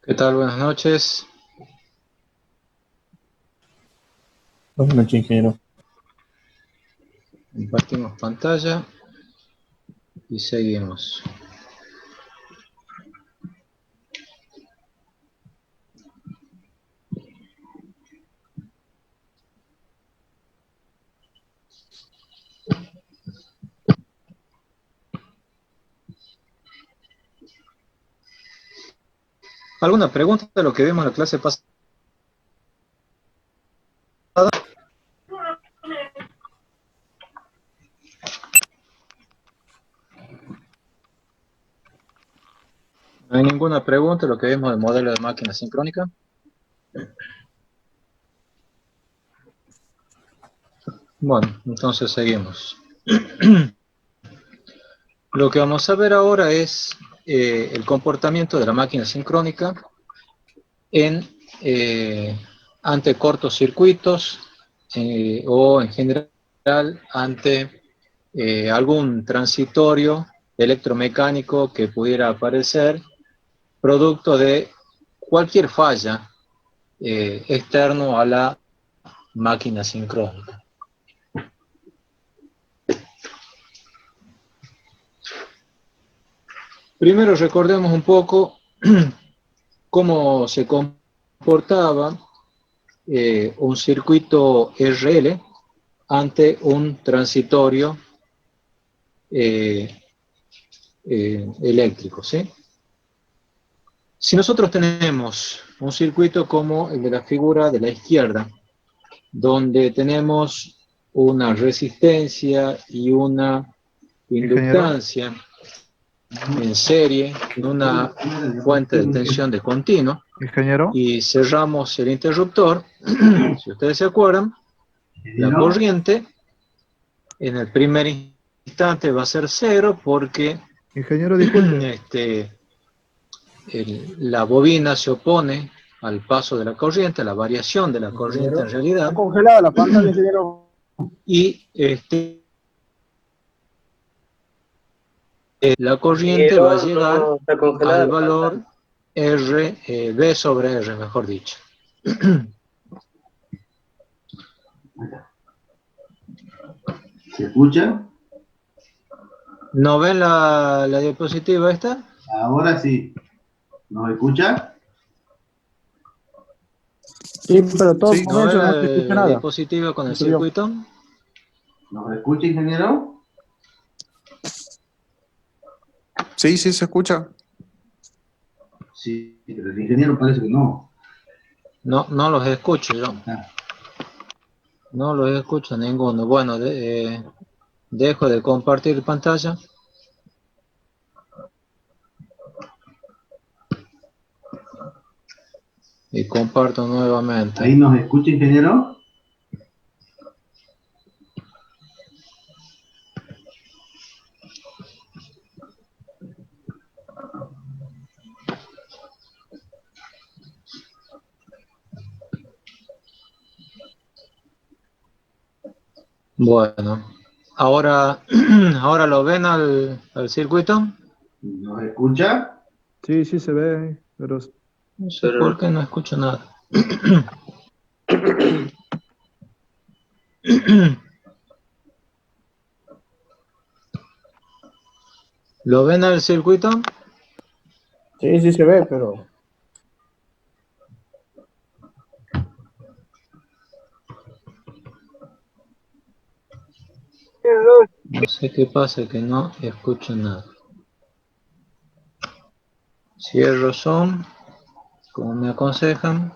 ¿Qué tal? Buenas noches. Buenas noches, ingeniero. Compartimos pantalla y seguimos. ¿Alguna pregunta de lo que vimos en la clase pasada? ¿No hay ninguna pregunta de lo que vimos del modelo de máquina sincrónica? Bueno, entonces seguimos. Lo que vamos a ver ahora es el comportamiento de la máquina sincrónica en, ante cortocircuitos o en general ante algún transitorio electromecánico que pudiera aparecer producto de cualquier falla externo a la máquina sincrónica. Primero recordemos un poco cómo se comportaba un circuito RL ante un transitorio eléctrico, ¿sí? Si nosotros tenemos un circuito como el de la figura de la izquierda, donde tenemos una resistencia y una Ingeniero, inductancia en serie en una fuente de tensión de continuo ingeniero, y cerramos el interruptor, si ustedes se acuerdan, la corriente en el primer instante va a ser cero porque ingeniero, disculpe. la bobina se opone al paso de la corriente, a la variación de la corriente en Ingeniero, realidad, está congelada la pantalla, ingeniero. y la corriente va a Ingeniero, llegar no está congelada al la valor pantalla. R, B sobre R, mejor dicho. ¿Se escucha? ¿No ven la diapositiva esta? Ahora sí. ¿Nos escucha? Sí, pero todo Sí, ¿No ven comienzo no se escucha la nada. diapositiva con el Eso yo. circuito? ¿Nos escucha, ingeniero? sí, sí se escucha. Sí, pero el ingeniero parece que no. No, no los escucho yo. Ah, No los escucho ninguno. Bueno, dejo de compartir pantalla y comparto nuevamente. ¿ahí nos escucha, ingeniero? Bueno, ahora, ahora lo ven al circuito. ¿Nos escucha? Sí, sí se ve, pero No sé por qué no escucho nada. ¿Lo ven al circuito? Sí, sí se ve, pero No sé qué pasa, que no escucho nada. Cierro Zoom, como me aconsejan.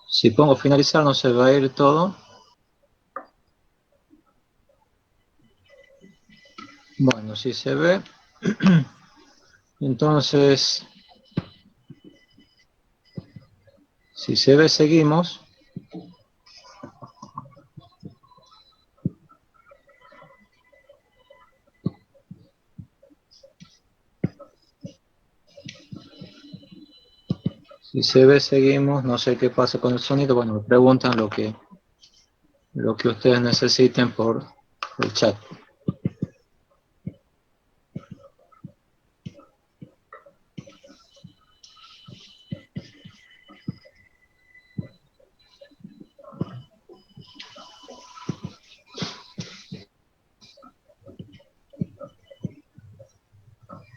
Si pongo finalizar no se va a ir todo. Bueno, si se ve. Entonces, si se ve, seguimos. Si se ve, seguimos. No sé qué pasa con el sonido. Bueno, me preguntan lo que ustedes necesiten por el chat.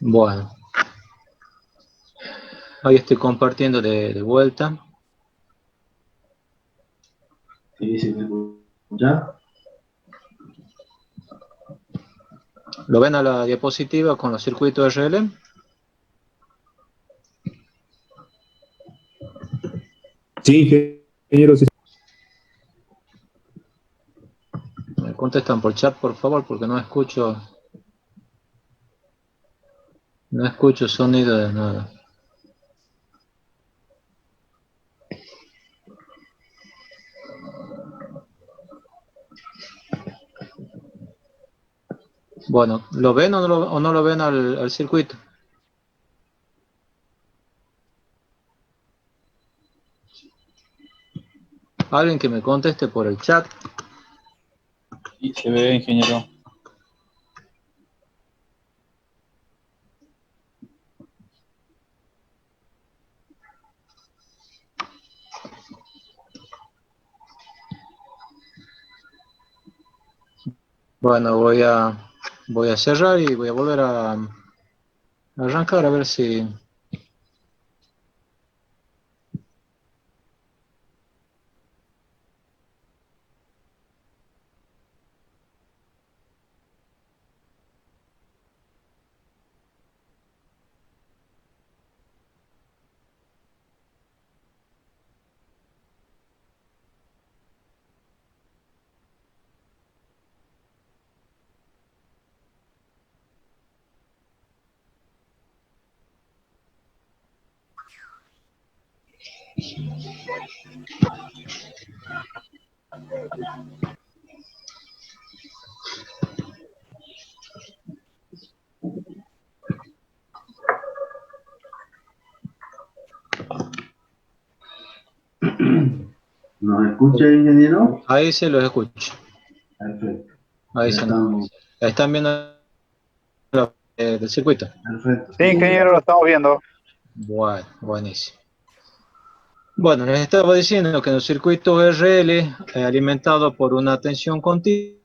Bueno, ahí estoy compartiendo de vuelta. Sí, sí, ¿me escucha? ¿Lo ven a la diapositiva con los circuitos RL? Sí, ingeniero, sí. Me contestan por chat, por favor, porque no escucho sonido de nada. Bueno, ¿lo ven o no lo ven al circuito? Alguien que me conteste por el chat. Sí, se ve, ingeniero. Bueno, voy a cerrar y voy a volver a arrancar a ver si... ¿Nos escucha, ingeniero? Ahí se los escucho. Perfecto. Ahí Ya se estamos. están viendo del circuito. Perfecto. Sí, ingeniero, lo estamos viendo. Bueno, buenísimo. Bueno, les estaba diciendo que en el circuito RL, alimentado por una tensión continua,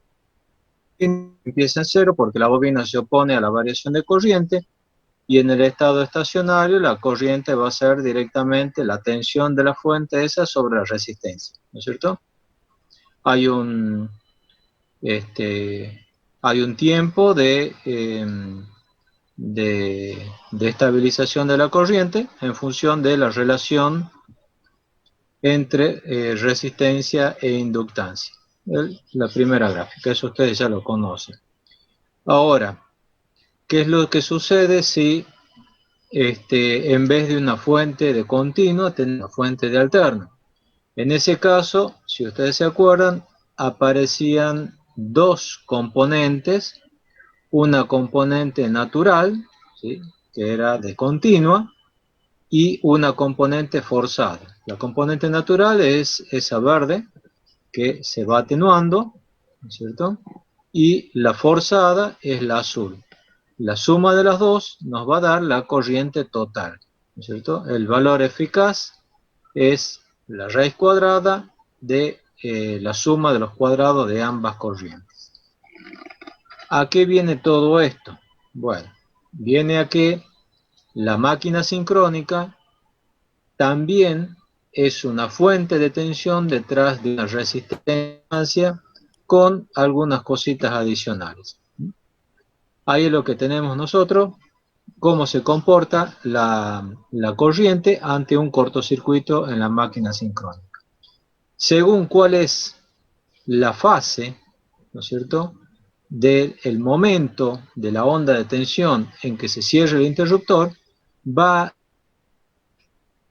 empieza en cero porque la bobina se opone a la variación de corriente, y en el estado estacionario la corriente va a ser directamente la tensión de la fuente esa sobre la resistencia, ¿no es cierto? Hay un tiempo de estabilización de la corriente en función de la relación entre resistencia e inductancia. La primera gráfica, eso ustedes ya lo conocen. Ahora, ¿qué es lo que sucede si en vez de una fuente de continua tenemos una fuente de alterna? En ese caso, si ustedes se acuerdan, aparecían dos componentes, una componente natural, ¿sí?, que era de continua, y una componente forzada. La componente natural es esa verde que se va atenuando, ¿no es cierto? Y la forzada es la azul. La suma de las dos nos va a dar la corriente total, ¿no es cierto? El valor eficaz es la raíz cuadrada de la suma de los cuadrados de ambas corrientes. ¿A qué viene todo esto? Bueno, viene a que la máquina sincrónica también es una fuente de tensión detrás de una resistencia con algunas cositas adicionales. Ahí es lo que tenemos nosotros, cómo se comporta la corriente ante un cortocircuito en la máquina sincrónica. Según cuál es la fase, ¿no es cierto?, del momento de la onda de tensión en que se cierra el interruptor, va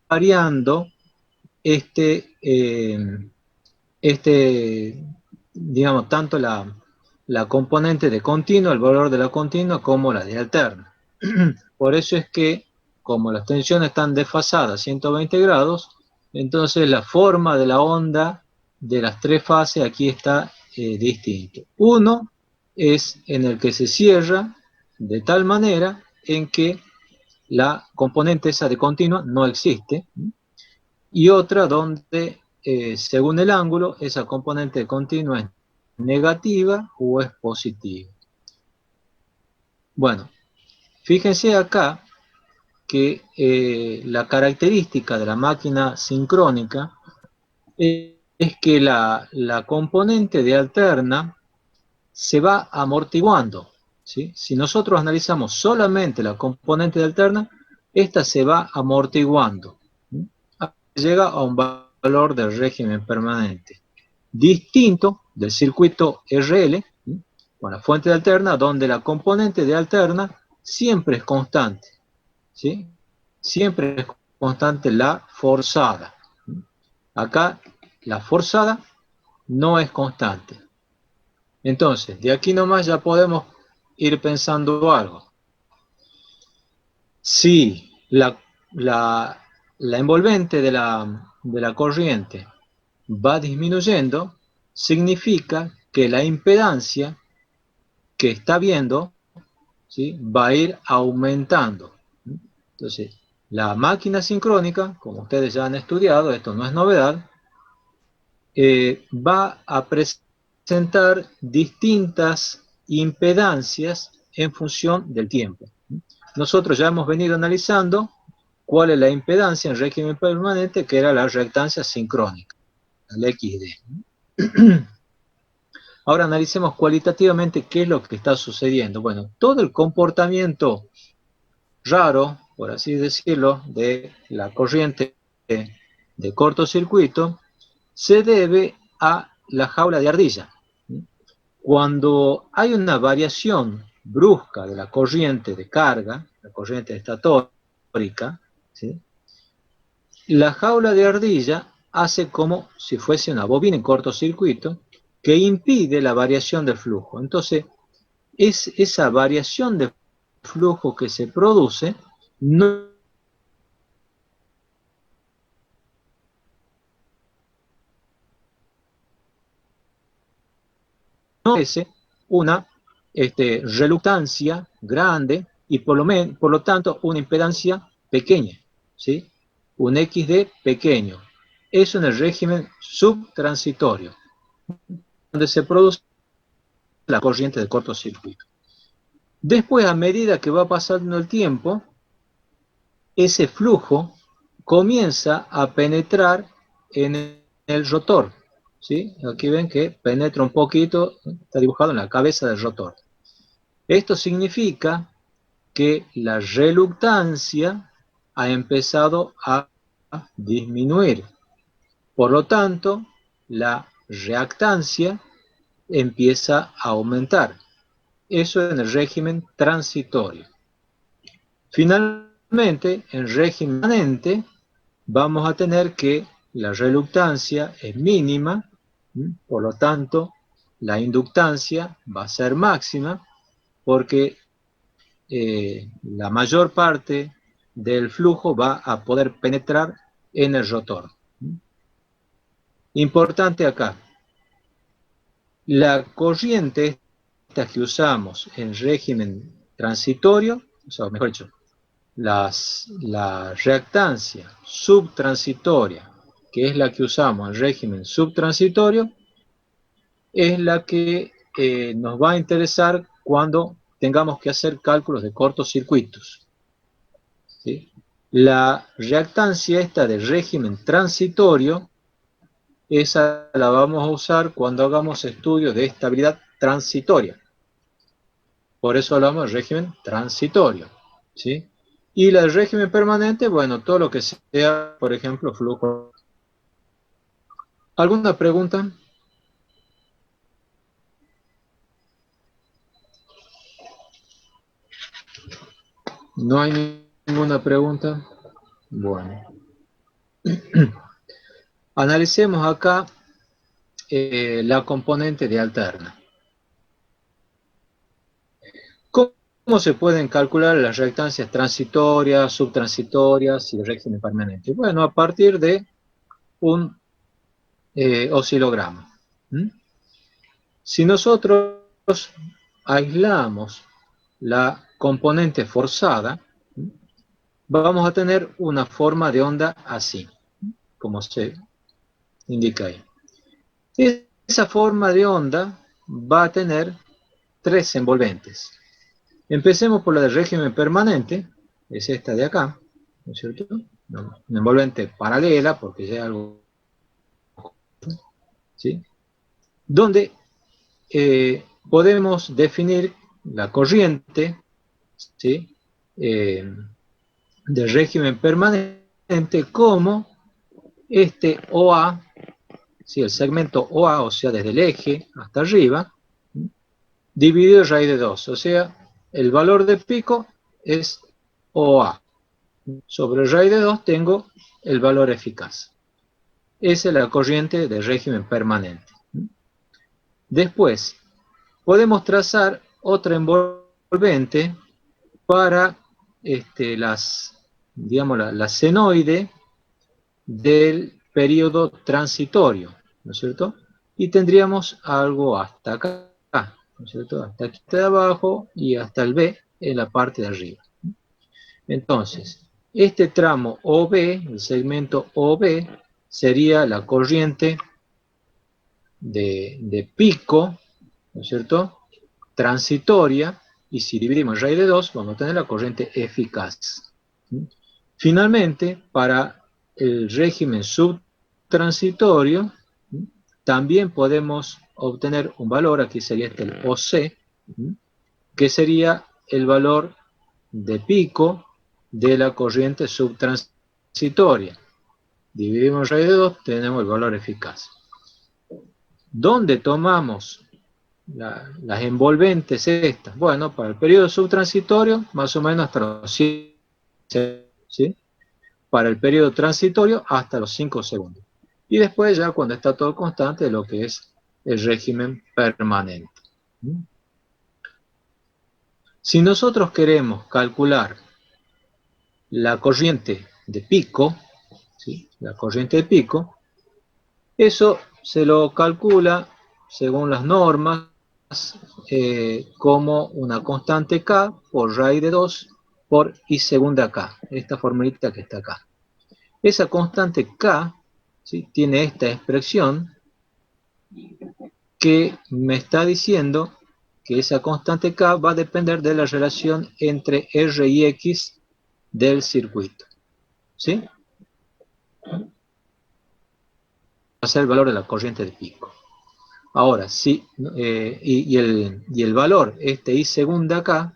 variando digamos, tanto la componente de continua, el valor de la continua, como la de alterna. Por eso es que, como las tensiones están desfasadas 120 grados, entonces la forma de la onda de las tres fases aquí está distinto. Uno es en el que se cierra de tal manera en que la componente esa de continua no existe, y otra donde, según el ángulo, esa componente de continua es negativa o es positiva. Bueno, fíjense acá que la característica de la máquina sincrónica es que la componente de alterna se va amortiguando, ¿sí? Si nosotros analizamos solamente la componente de alterna, esta se va amortiguando, ¿sí? Llega a un valor del régimen permanente, distinto del circuito RL, ¿sí? Con la fuente de alterna, donde la componente de alterna siempre es constante, ¿sí? Siempre es constante la forzada. Acá la forzada no es constante. Entonces, de aquí nomás ya podemos ir pensando algo. Si la envolvente de la corriente va disminuyendo, significa que la impedancia que está viendo, ¿sí?, va a ir aumentando. Entonces, la máquina sincrónica, como ustedes ya han estudiado, esto no es novedad, va a presentar distintas impedancias en función del tiempo. Nosotros ya hemos venido analizando cuál es la impedancia en régimen permanente, que era la reactancia sincrónica, la XD. Ahora analicemos cualitativamente qué es lo que está sucediendo. Bueno, todo el comportamiento raro, por así decirlo, de la corriente de cortocircuito se debe a la jaula de ardilla. Cuando hay una variación brusca de la corriente de carga, la corriente estatórica, ¿sí?, la jaula de ardilla hace como si fuese una bobina en cortocircuito que impide la variación del flujo. Entonces, esa variación de flujo que se produce no es una reluctancia grande y por lo tanto una impedancia pequeña, ¿sí? Un XD pequeño. Eso en el régimen subtransitorio, donde se produce la corriente de cortocircuito. Después, a medida que va pasando el tiempo, ese flujo comienza a penetrar en el rotor, ¿sí? Aquí ven que penetra un poquito, está dibujado en la cabeza del rotor. Esto significa que la reluctancia ha empezado a disminuir. Por lo tanto, la reactancia empieza a aumentar. Eso en el régimen transitorio. Finalmente, en régimen permanente, vamos a tener que la reluctancia es mínima, por lo tanto, la inductancia va a ser máxima, porque la mayor parte del flujo va a poder penetrar en el rotor. Importante acá, la corriente esta que usamos en régimen transitorio, o sea, mejor dicho, la reactancia subtransitoria, que es la que usamos en régimen subtransitorio, es la que nos va a interesar cuando tengamos que hacer cálculos de cortocircuitos, ¿sí? La reactancia esta de régimen transitorio, esa la vamos a usar cuando hagamos estudios de estabilidad transitoria. Por eso hablamos de régimen transitorio, ¿sí? Y la del régimen permanente, bueno, todo lo que sea, por ejemplo, flujo. ¿Alguna pregunta? ¿No hay ninguna pregunta? Bueno. Analicemos acá la componente de alterna. ¿Cómo se pueden calcular las reactancias transitorias, subtransitorias y el régimen permanente? Bueno, a partir de un oscilograma. Si nosotros aislamos la componente forzada, vamos a tener una forma de onda así, como se indica ahí. Esa forma de onda va a tener tres envolventes. Empecemos por la de régimen permanente, es esta de acá, ¿no es cierto? Una envolvente paralela, porque ya es algo, ¿sí? Donde podemos definir la corriente, ¿sí? De régimen permanente como este OA, ¿sí? El segmento OA, o sea, desde el eje hasta arriba, dividido raíz de 2, o sea, el valor de pico es OA. Sobre raíz de 2 tengo el valor eficaz. Esa es la corriente de régimen permanente. Después, podemos trazar otra envolvente para digamos, la senoide del periodo transitorio, ¿no es cierto? Y tendríamos algo hasta acá, ¿no es cierto? Hasta aquí de abajo y hasta el B en la parte de arriba. Entonces, este tramo OB, el segmento OB, sería la corriente de pico, ¿no es cierto?, transitoria, y si dividimos raíz de 2, vamos a tener la corriente eficaz. Finalmente, para el régimen subtransitorio, también podemos obtener un valor, aquí sería este el OC, que sería el valor de pico de la corriente subtransitoria. Dividimos raíz de 2, tenemos el valor eficaz. ¿Dónde tomamos las envolventes estas? Bueno, para el periodo subtransitorio, más o menos hasta los 7, ¿sí? Para el periodo transitorio, hasta los 5 segundos. Y después ya cuando está todo constante, lo que es el régimen permanente. Si nosotros queremos calcular la corriente de pico, ¿sí? La corriente de pico, eso se lo calcula según las normas como una constante K por raíz de 2 por I segunda K, esta formulita que está acá. Esa constante K, ¿sí?, tiene esta expresión que me está diciendo que esa constante K va a depender de la relación entre R y X del circuito, ¿sí? Va a ser el valor de la corriente de pico. Ahora, sí, y el valor, este I segunda K,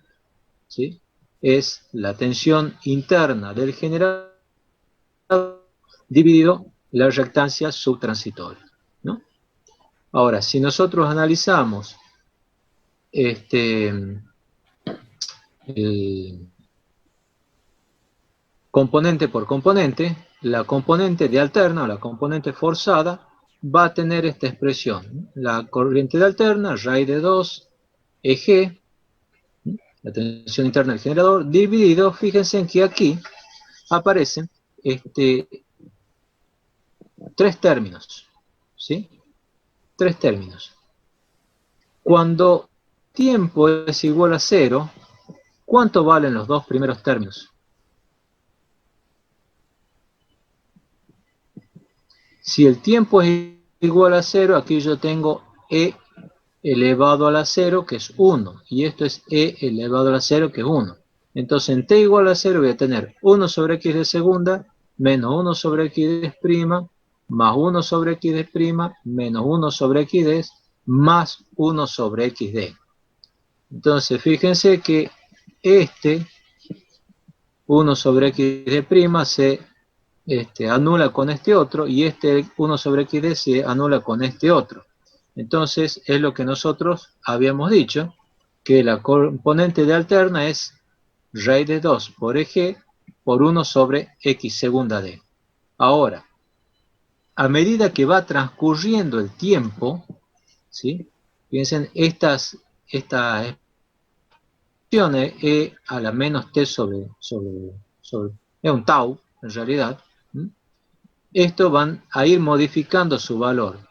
¿sí?, es la tensión interna del generador dividido la reactancia subtransitoria, ¿no? Ahora, si nosotros analizamos el componente por componente, la componente de alterna o la componente forzada va a tener esta expresión: la corriente de alterna, raíz de 2, EG, la tensión interna del generador, dividido, fíjense en que aquí aparecen tres términos, ¿sí? Tres términos. Cuando tiempo es igual a 0, ¿cuánto valen los dos primeros términos? Si el tiempo es igual a 0, aquí yo tengo E elevado a la 0, que es 1, y esto es E elevado a la 0, que es 1. Entonces, en t igual a 0 voy a tener 1 sobre x de segunda, menos 1 sobre x de prima, más 1 sobre x de prima, menos 1 sobre x de, más 1 sobre x de. Entonces, fíjense que este 1 sobre x de prima se anula con este otro, y este 1 sobre x de se anula con este otro. Entonces, es lo que nosotros habíamos dicho, que la componente de alterna es raíz de 2 por EG por 1 sobre x segunda d. Ahora, a medida que va transcurriendo el tiempo, ¿sí?, piensen, estas expresiones E a la menos t sobre es un tau, en realidad, estos van a ir modificando su valor.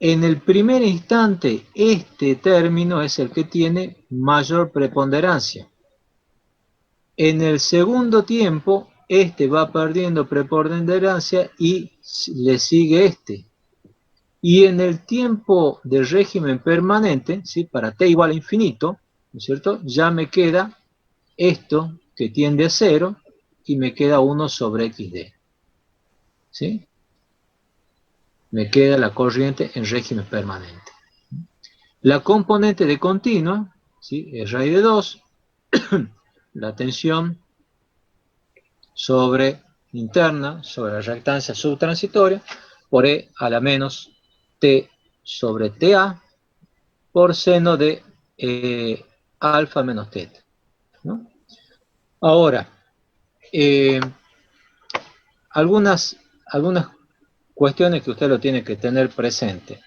En el primer instante, este término es el que tiene mayor preponderancia. En el segundo tiempo, este va perdiendo preponderancia y le sigue este. Y en el tiempo de régimen permanente, ¿sí? Para t igual a infinito, ¿no es cierto? Ya me queda esto que tiende a 0 y me queda 1 sobre xd. ¿Sí? Me queda la corriente en régimen permanente. La componente de continua, ¿sí? Es raíz de 2, la tensión sobre interna, sobre la reactancia subtransitoria, por E a la menos T sobre TA, por seno de alfa menos teta, ¿no? Ahora, algunas cuestiones que usted lo tiene que tener presente.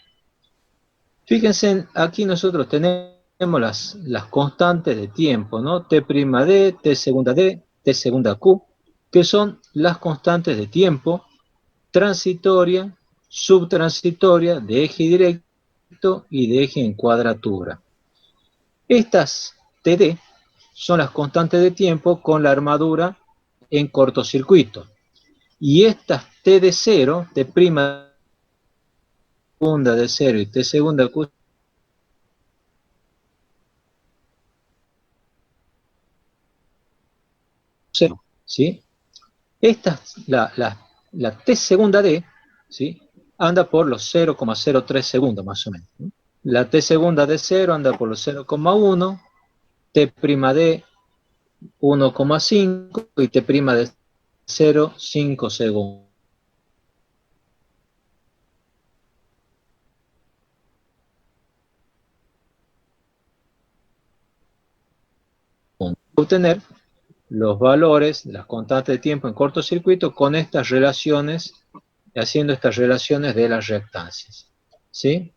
Fíjense, aquí nosotros tenemos las constantes de tiempo, ¿no? T'D, T segunda D, T segunda Q, que son las constantes de tiempo transitoria, subtransitoria, de eje directo y de eje en cuadratura. Estas TD son las constantes de tiempo con la armadura en cortocircuito. Y estas T de 0, T' segunda de 0 y T segunda Q, ¿sí? La T segunda D, ¿sí? Anda por los 0,03 segundos más o menos, ¿no? La T segunda de 0 anda por los 0,1, T' D 1,5 y T' de 0,5 segundos. Obtener los valores de las constantes de tiempo en cortocircuito con estas relaciones, haciendo estas relaciones de las reactancias, ¿sí?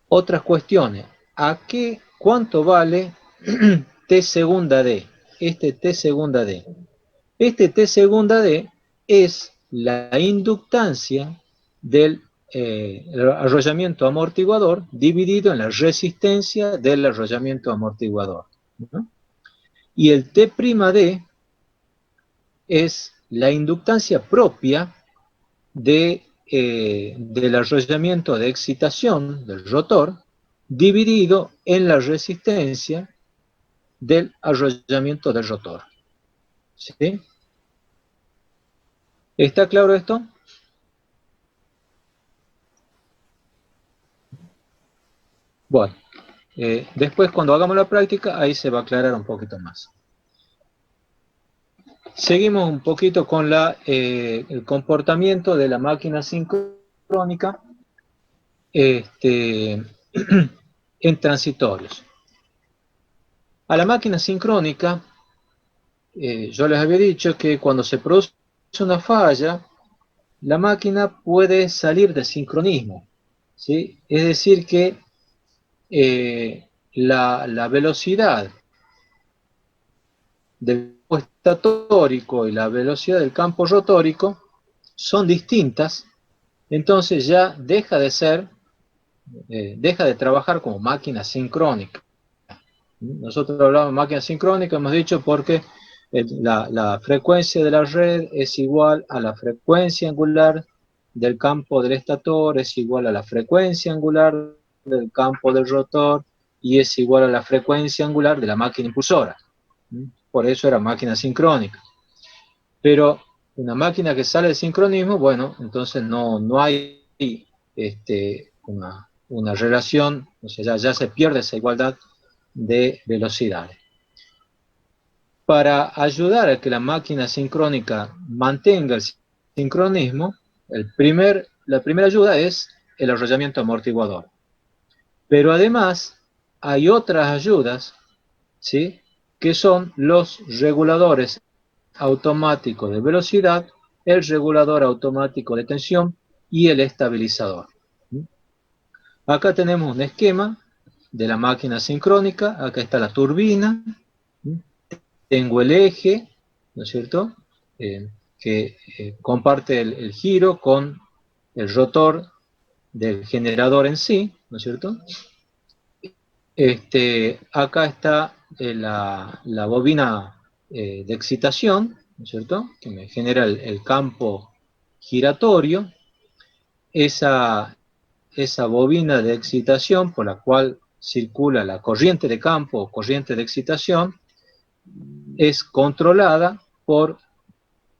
Otras cuestiones. ¿Cuánto vale T segunda D? Este T segunda D. Este T segunda D es la inductancia del arrollamiento amortiguador dividido en la resistencia del arrollamiento amortiguador, ¿no? Y el T'D es la inductancia propia del arrollamiento de excitación del rotor dividido en la resistencia del arrollamiento del rotor. ¿Sí? ¿Está claro esto? Bueno, después cuando hagamos la práctica, ahí se va a aclarar un poquito más. Seguimos un poquito con el comportamiento de la máquina sincrónica en transitorios. A la máquina sincrónica, yo les había dicho que cuando se produce una falla, la máquina puede salir de sincronismo, ¿sí? Es decir que la velocidad del campo estatórico y la velocidad del campo rotórico son distintas, entonces ya deja de trabajar como máquina sincrónica. Nosotros hablamos de máquina sincrónica, hemos dicho porque la frecuencia de la red es igual a la frecuencia angular del campo del estator, es igual a la frecuencia angular del campo del rotor y es igual a la frecuencia angular de la máquina impulsora. Por eso era máquina sincrónica. Pero una máquina que sale de sincronismo, bueno, entonces no hay una relación, o sea, ya se pierde esa igualdad de velocidades. Para ayudar a que la máquina sincrónica mantenga el sincronismo, la primera ayuda es el arrollamiento amortiguador. Pero además hay otras ayudas, ¿sí?, que son los reguladores automáticos de velocidad, el regulador automático de tensión y el estabilizador. Acá tenemos un esquema de la máquina sincrónica. Acá está la turbina, tengo el eje, ¿no es cierto?, que comparte el giro con el rotor del generador en sí, ¿no es cierto? Acá está la bobina de excitación, ¿no es cierto? Que me genera el campo giratorio. Esa bobina de excitación por la cual circula la corriente de campo o corriente de excitación es controlada por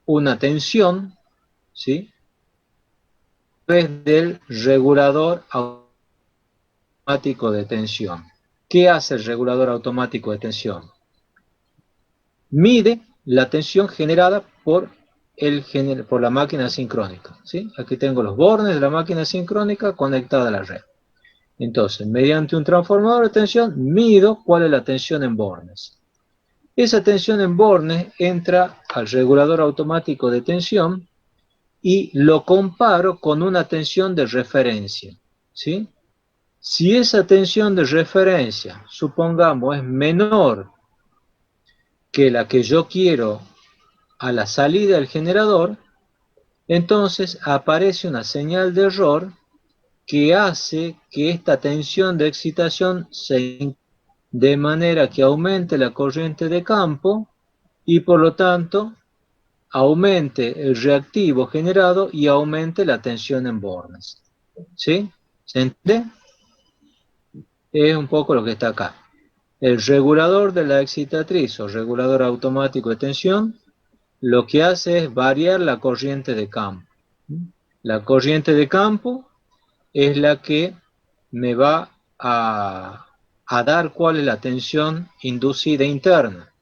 una tensión, ¿sí? A través del regulador automático de tensión. ¿Qué hace el regulador automático de tensión? Mide la tensión generada por la máquina sincrónica, ¿sí? Aquí tengo los bornes de la máquina sincrónica conectada a la red. Entonces, mediante un transformador de tensión, mido cuál es la tensión en bornes. Esa tensión en bornes entra al regulador automático de tensión y lo comparo con una tensión de referencia, ¿sí? Si esa tensión de referencia, supongamos, es menor que la que yo quiero a la salida del generador, entonces aparece una señal de error que hace que esta tensión de excitación se de manera que aumente la corriente de campo y por lo tanto aumente el reactivo generado y aumente la tensión en bornes. ¿Sí? ¿Se entiende? Es un poco lo que está acá. El regulador de la excitatriz o regulador automático de tensión lo que hace es variar la corriente de campo. La corriente de campo es la que me va a dar cuál es la tensión inducida interna,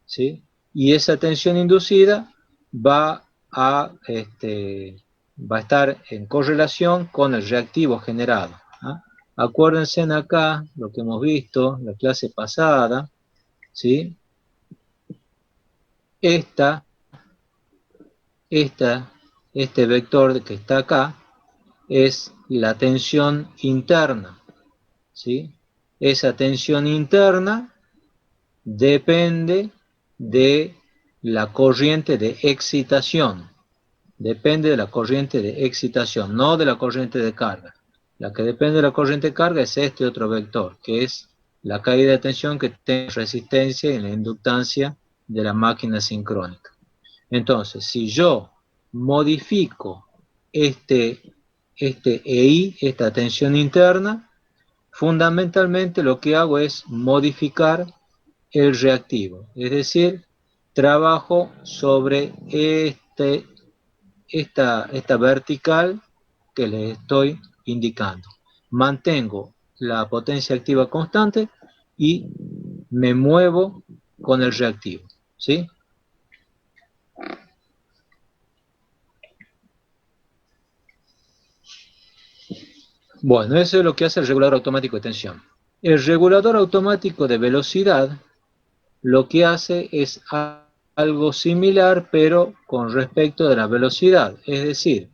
¿sí? Y esa tensión inducida va a estar en correlación con el reactivo generado. ¿Ah? Acuérdense en acá lo que hemos visto en la clase pasada, ¿sí? Este vector que está acá es la tensión interna, ¿sí? Esa tensión interna depende de la corriente de excitación. Depende de la corriente de excitación, no de la corriente de carga. La que depende de la corriente de carga es este otro vector, que es la caída de tensión que tiene resistencia y la inductancia de la máquina sincrónica. Entonces, si yo modifico este EI, esta tensión interna, fundamentalmente lo que hago es modificar el reactivo, es decir, trabajo sobre esta vertical que les estoy indicando. Mantengo la potencia activa constante y me muevo con el reactivo, ¿sí? Bueno, eso es lo que hace el regulador automático de tensión. El regulador automático de velocidad lo que hace es algo similar, pero con respecto de la velocidad. Es decir,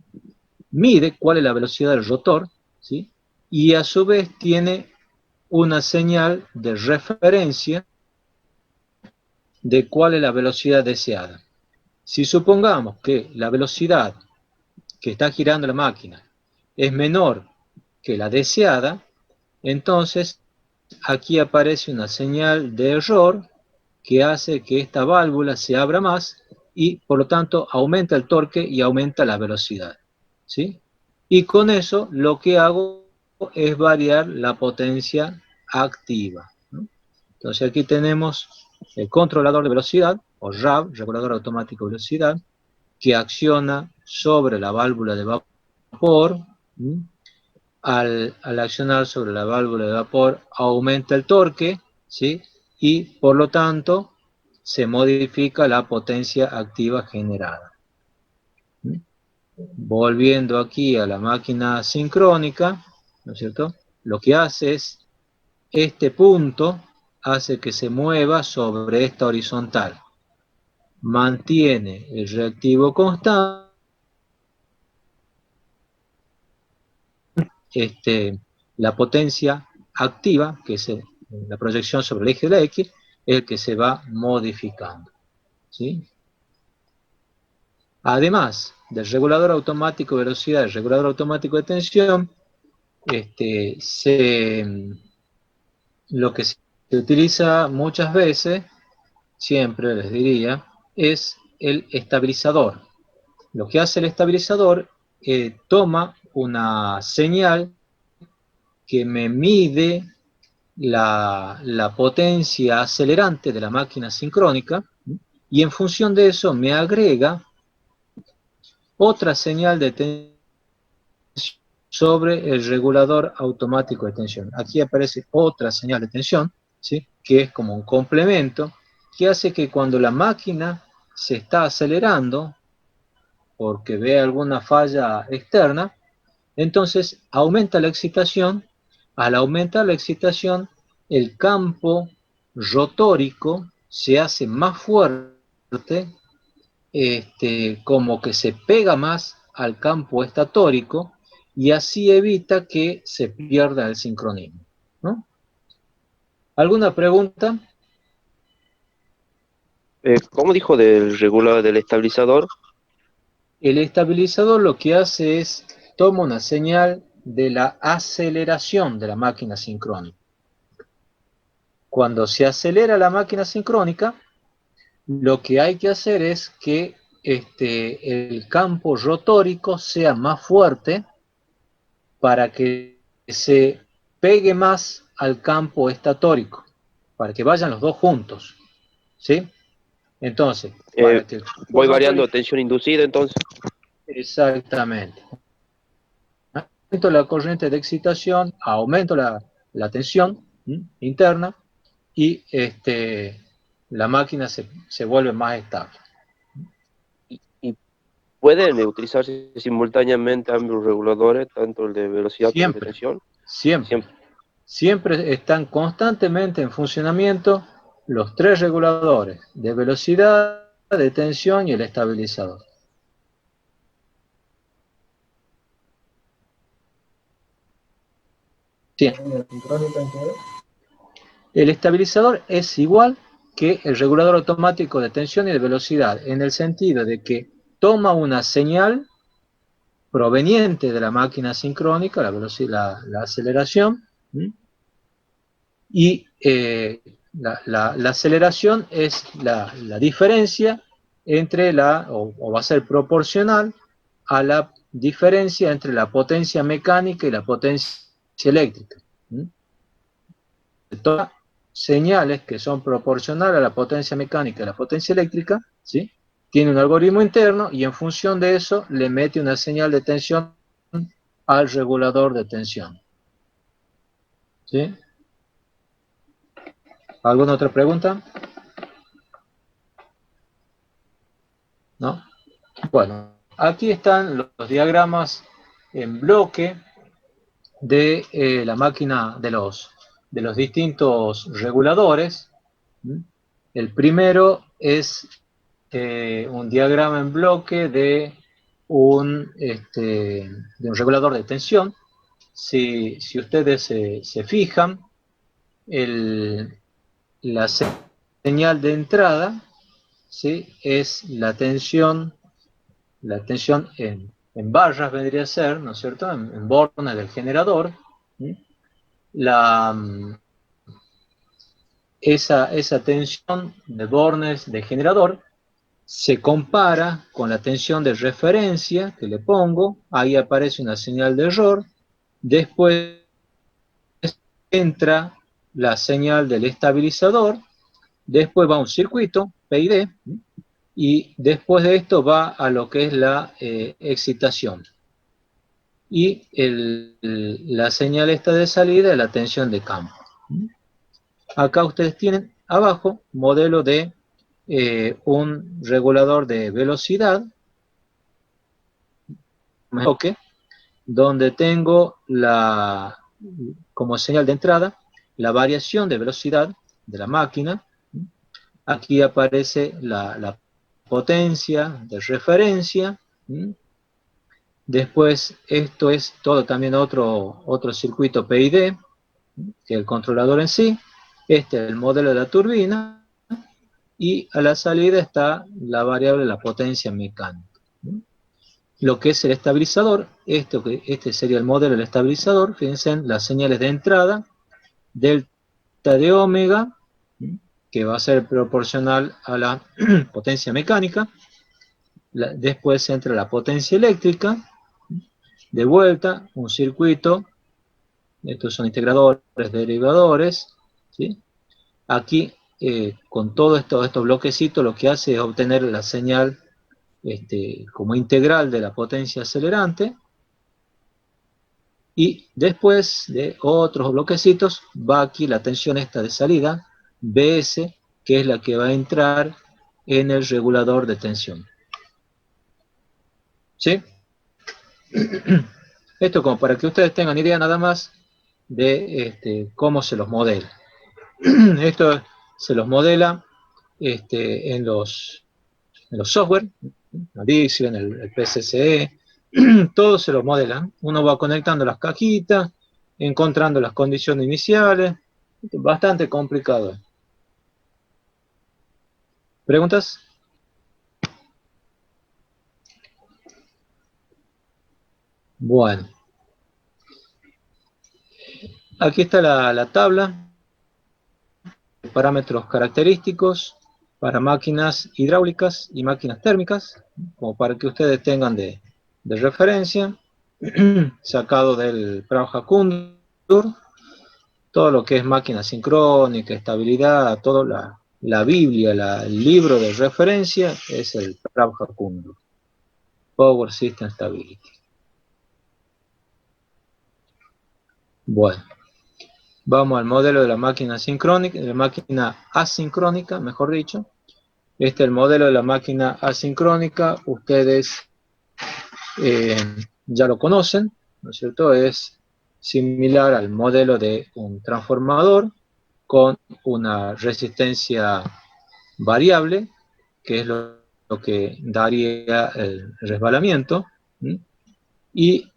mide cuál es la velocidad del rotor, ¿sí? Y a su vez tiene una señal de referencia de cuál es la velocidad deseada. Si supongamos que la velocidad que está girando la máquina es menor que la deseada, entonces aquí aparece una señal de error que hace que esta válvula se abra más y por lo tanto aumenta el torque y aumenta la velocidad, ¿sí? Y con eso lo que hago es variar la potencia activa, ¿no? Entonces aquí tenemos el controlador de velocidad, o RAV, regulador automático de velocidad, que acciona sobre la válvula de vapor. Al accionar sobre la válvula de vapor aumenta el torque, ¿sí? Y por lo tanto se modifica la potencia activa generada. Volviendo aquí a la máquina sincrónica, ¿no es cierto? Lo que hace es, este punto hace que se mueva sobre esta horizontal. Mantiene el reactivo constante. La potencia activa, que es la proyección sobre el eje de la X, es el que se va modificando, ¿sí? Además, del regulador automático de velocidad, el regulador automático de tensión, lo que se utiliza muchas veces, siempre les diría, es el estabilizador. Lo que hace el estabilizador, toma una señal que me mide la potencia acelerante de la máquina sincrónica, y en función de eso me agrega otra señal de tensión sobre el regulador automático de tensión. Aquí aparece otra señal de tensión, ¿sí? Que es como un complemento, que hace que cuando la máquina se está acelerando, porque ve alguna falla externa, entonces aumenta la excitación. Al aumentar la excitación, el campo rotórico se hace más fuerte, como que se pega más al campo estatórico, y así evita que se pierda el sincronismo, ¿no? ¿Alguna pregunta? ¿Cómo dijo del regulador del estabilizador? El estabilizador lo que hace es toma una señal de la aceleración de la máquina sincrónica. Cuando se acelera la máquina sincrónica, lo que hay que hacer es que el campo rotórico sea más fuerte para que se pegue más al campo estatórico, para que vayan los dos juntos, ¿sí? Entonces, para que el campo Voy variando rotórico, tensión inducida entonces. exactamente, aumento la corriente de excitación, aumento la tensión interna, y la máquina se vuelve más estable. Y pueden utilizarse simultáneamente ambos reguladores, tanto el de velocidad como el de Siempre, tensión. siempre. Siempre están constantemente en funcionamiento los tres reguladores de velocidad, de tensión y el estabilizador. Sí. El estabilizador es igual que el regulador automático de tensión y de velocidad, en el sentido de que toma una señal proveniente de la máquina sincrónica, la aceleración, y la aceleración es la diferencia entre o va a ser proporcional a la diferencia entre la potencia mecánica y la potencia eléctrica. Todas señales que son proporcionales a la potencia mecánica y la potencia eléctrica, ¿sí? Tiene un algoritmo interno, y en función de eso le mete una señal de tensión al regulador de tensión. ¿Sí? ¿Alguna otra pregunta? ¿No? Bueno, aquí están los diagramas en bloque de la máquina de los distintos reguladores. El primero es un diagrama en bloque de un regulador de tensión. Si ustedes se fijan, la señal de entrada, ¿sí? Es la tensión en barras, vendría a ser, ¿no es cierto?, en bornes del generador. Esa tensión de bornes de generador se compara con la tensión de referencia que le pongo. Ahí aparece una señal de error. Después entra la señal del estabilizador. Después va un circuito PID. Y después de esto va a lo que es la excitación. Y la señal esta de salida es la tensión de campo. Acá ustedes tienen abajo modelo de un regulador de velocidad, donde tengo como señal de entrada la variación de velocidad de la máquina. Aquí aparece la potencia de referencia. Después esto es todo también otro circuito PID, que es el controlador en sí. Este es el modelo de la turbina, y a la salida está la variable de la potencia mecánica. lo que es el estabilizador. Este sería el modelo del estabilizador. Fíjense en las señales de entrada, delta de omega, que va a ser proporcional a la potencia mecánica. Después entra la potencia eléctrica. De vuelta, un circuito. Estos son integradores, derivadores, ¿sí? Aquí, con todos estos bloquecitos, lo que hace es obtener la señal como integral de la potencia acelerante. Y después de otros bloquecitos, va aquí la tensión esta de salida, BS, que es la que va a entrar en el regulador de tensión. ¿Sí? Esto como para que ustedes tengan idea nada más de cómo se los modela. Esto se los modela en los software, el Dixie, el PCCE, todos se los modelan. Uno va conectando las cajitas, encontrando las condiciones iniciales. Bastante complicado. ¿Preguntas? Bueno. Aquí está la tabla de parámetros característicos para máquinas hidráulicas y máquinas térmicas, como para que ustedes tengan de referencia, sacado del Prabhakundur, todo lo que es máquina sincrónica, estabilidad, toda la Biblia, el libro de referencia es el Prabhakundur, Power System Stability. Bueno, vamos al modelo de la máquina sincrónica, de la máquina asincrónica, mejor dicho. Este es el modelo de la máquina asincrónica, ustedes ya lo conocen, ¿no es cierto? Es similar al modelo de un transformador con una resistencia variable, que es lo que daría el resbalamiento. ¿Sí? Y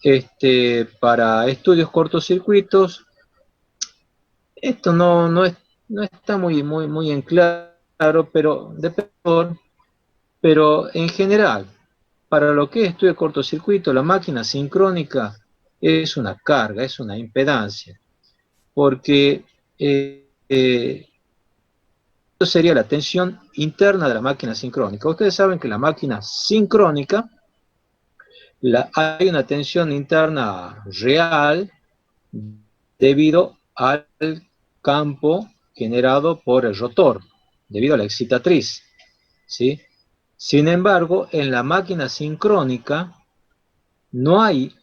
para estudios cortocircuitos, esto no está muy en claro, pero en general, para lo que es estudio de cortocircuito, la máquina sincrónica es una carga, es una impedancia, porque esto sería la tensión interna de la máquina sincrónica. Ustedes saben que la máquina sincrónica, hay una tensión interna real debido al campo generado por el rotor, debido a la excitatriz, ¿sí? Sin embargo, en la máquina sincrónica no hay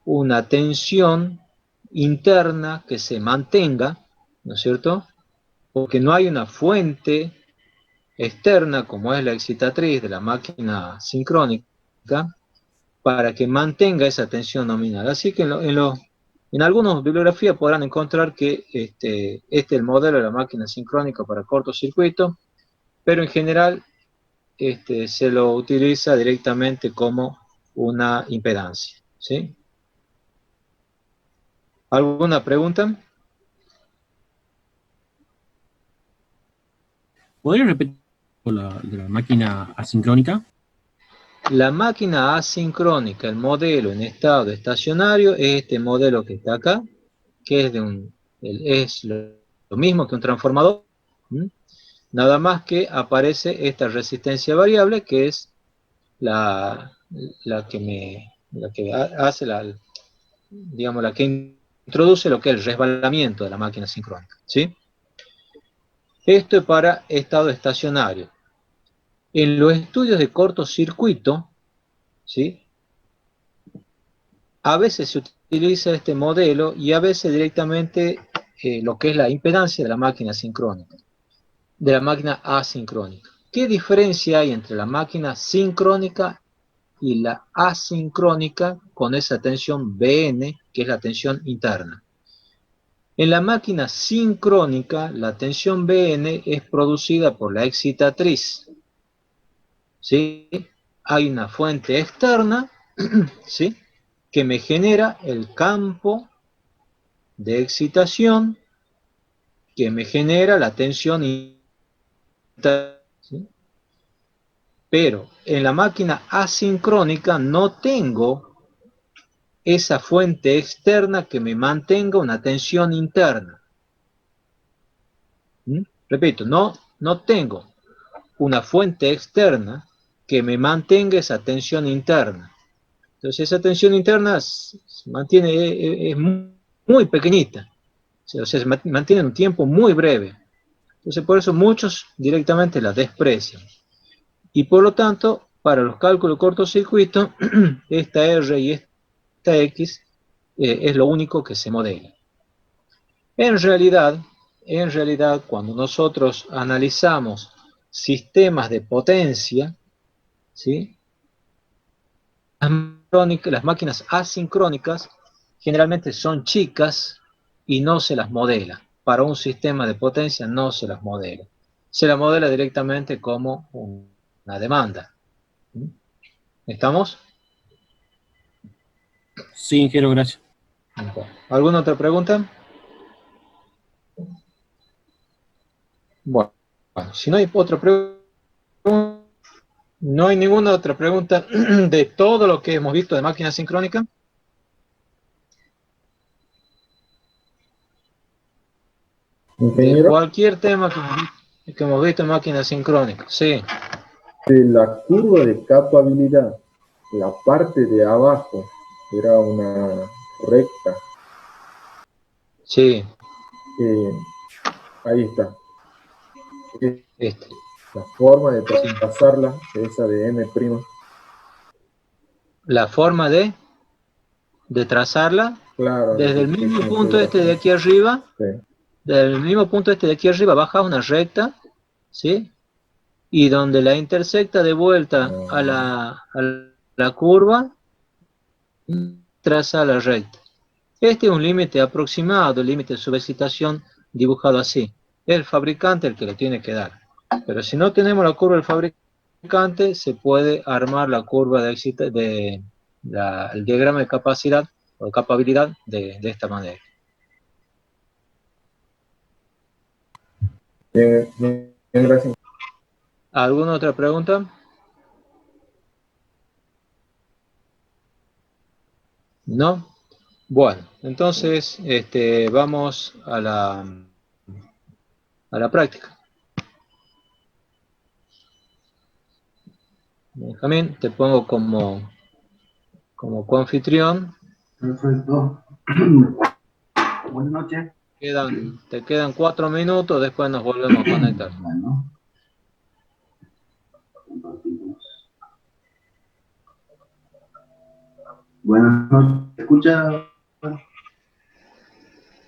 una tensión interna que se mantenga, ¿no es cierto? Porque no hay una fuente externa, como es la excitatriz de la máquina sincrónica, para que mantenga esa tensión nominal. Así que en algunas bibliografías podrán encontrar que este es el modelo de la máquina sincrónica para cortocircuito, pero en general se lo utiliza directamente como una impedancia. ¿Sí? ¿Alguna pregunta? ¿Podría repetir de la máquina asincrónica? La máquina asincrónica, el modelo en estado estacionario, es este modelo que está acá, que es lo mismo que un transformador. ¿Mm? Nada más que aparece esta resistencia variable, que es la que hace digamos, la que introduce lo que es el resbalamiento de la máquina sincrónica. ¿Sí? Esto es para estado estacionario. En los estudios de cortocircuito, ¿sí? A veces se utiliza este modelo y a veces directamente lo que es la impedancia de la máquina sincrónica, de la máquina asincrónica. ¿Qué diferencia hay entre la máquina sincrónica y la asincrónica con esa tensión Bn, que es la tensión interna? En la máquina sincrónica, la tensión Bn es producida por la excitatriz. ¿Sí? Hay una fuente externa, ¿sí?, que me genera el campo de excitación, que me genera la tensión interna. ¿Sí? Pero en la máquina asincrónica no tengo esa fuente externa que me mantenga una tensión interna. Repito, no tengo una fuente externa que me mantenga esa tensión interna. Entonces esa tensión interna se mantiene, es muy pequeñita, o sea, se mantiene en un tiempo muy breve. Entonces por eso muchos directamente la desprecian. Y por lo tanto, para los cálculos de cortocircuito, esta R y esta X es lo único que se modela. En realidad, cuando nosotros analizamos sistemas de potencia, ¿sí? Las máquinas asincrónicas generalmente son chicas y no se las modela. Para un sistema de potencia no se las modela. Se la modela directamente como una demanda. ¿Estamos? Sí, ingeniero, gracias. ¿Alguna otra pregunta? Bueno, si no hay otra pregunta, no hay ninguna otra pregunta de todo lo que hemos visto de máquina sincrónica. De cualquier tema que hemos visto en máquina sincrónica, sí. De la curva de capabilidad, la parte de abajo era una recta. Sí. Ahí está. Este. La forma de traspasarla, esa de M'. La forma de trazarla, claro, desde el mismo punto este de aquí arriba, sí. Desde el mismo punto este de aquí arriba baja una recta, ¿sí? Y donde la intersecta de vuelta a la curva, traza la recta. Este es un límite aproximado, el límite de subexcitación dibujado así. Es el fabricante el que lo tiene que dar. Pero si no tenemos la curva del fabricante, se puede armar la curva el diagrama de capacidad o capabilidad de esta manera. Bien, gracias. ¿Alguna otra pregunta? ¿No? Bueno, entonces vamos a la práctica. Benjamín, te pongo como coanfitrión. Perfecto. Buenas noches. Te quedan 4 minutos, después nos volvemos a conectar. Bueno. Compartimos. Buenas noches. ¿Se escucha?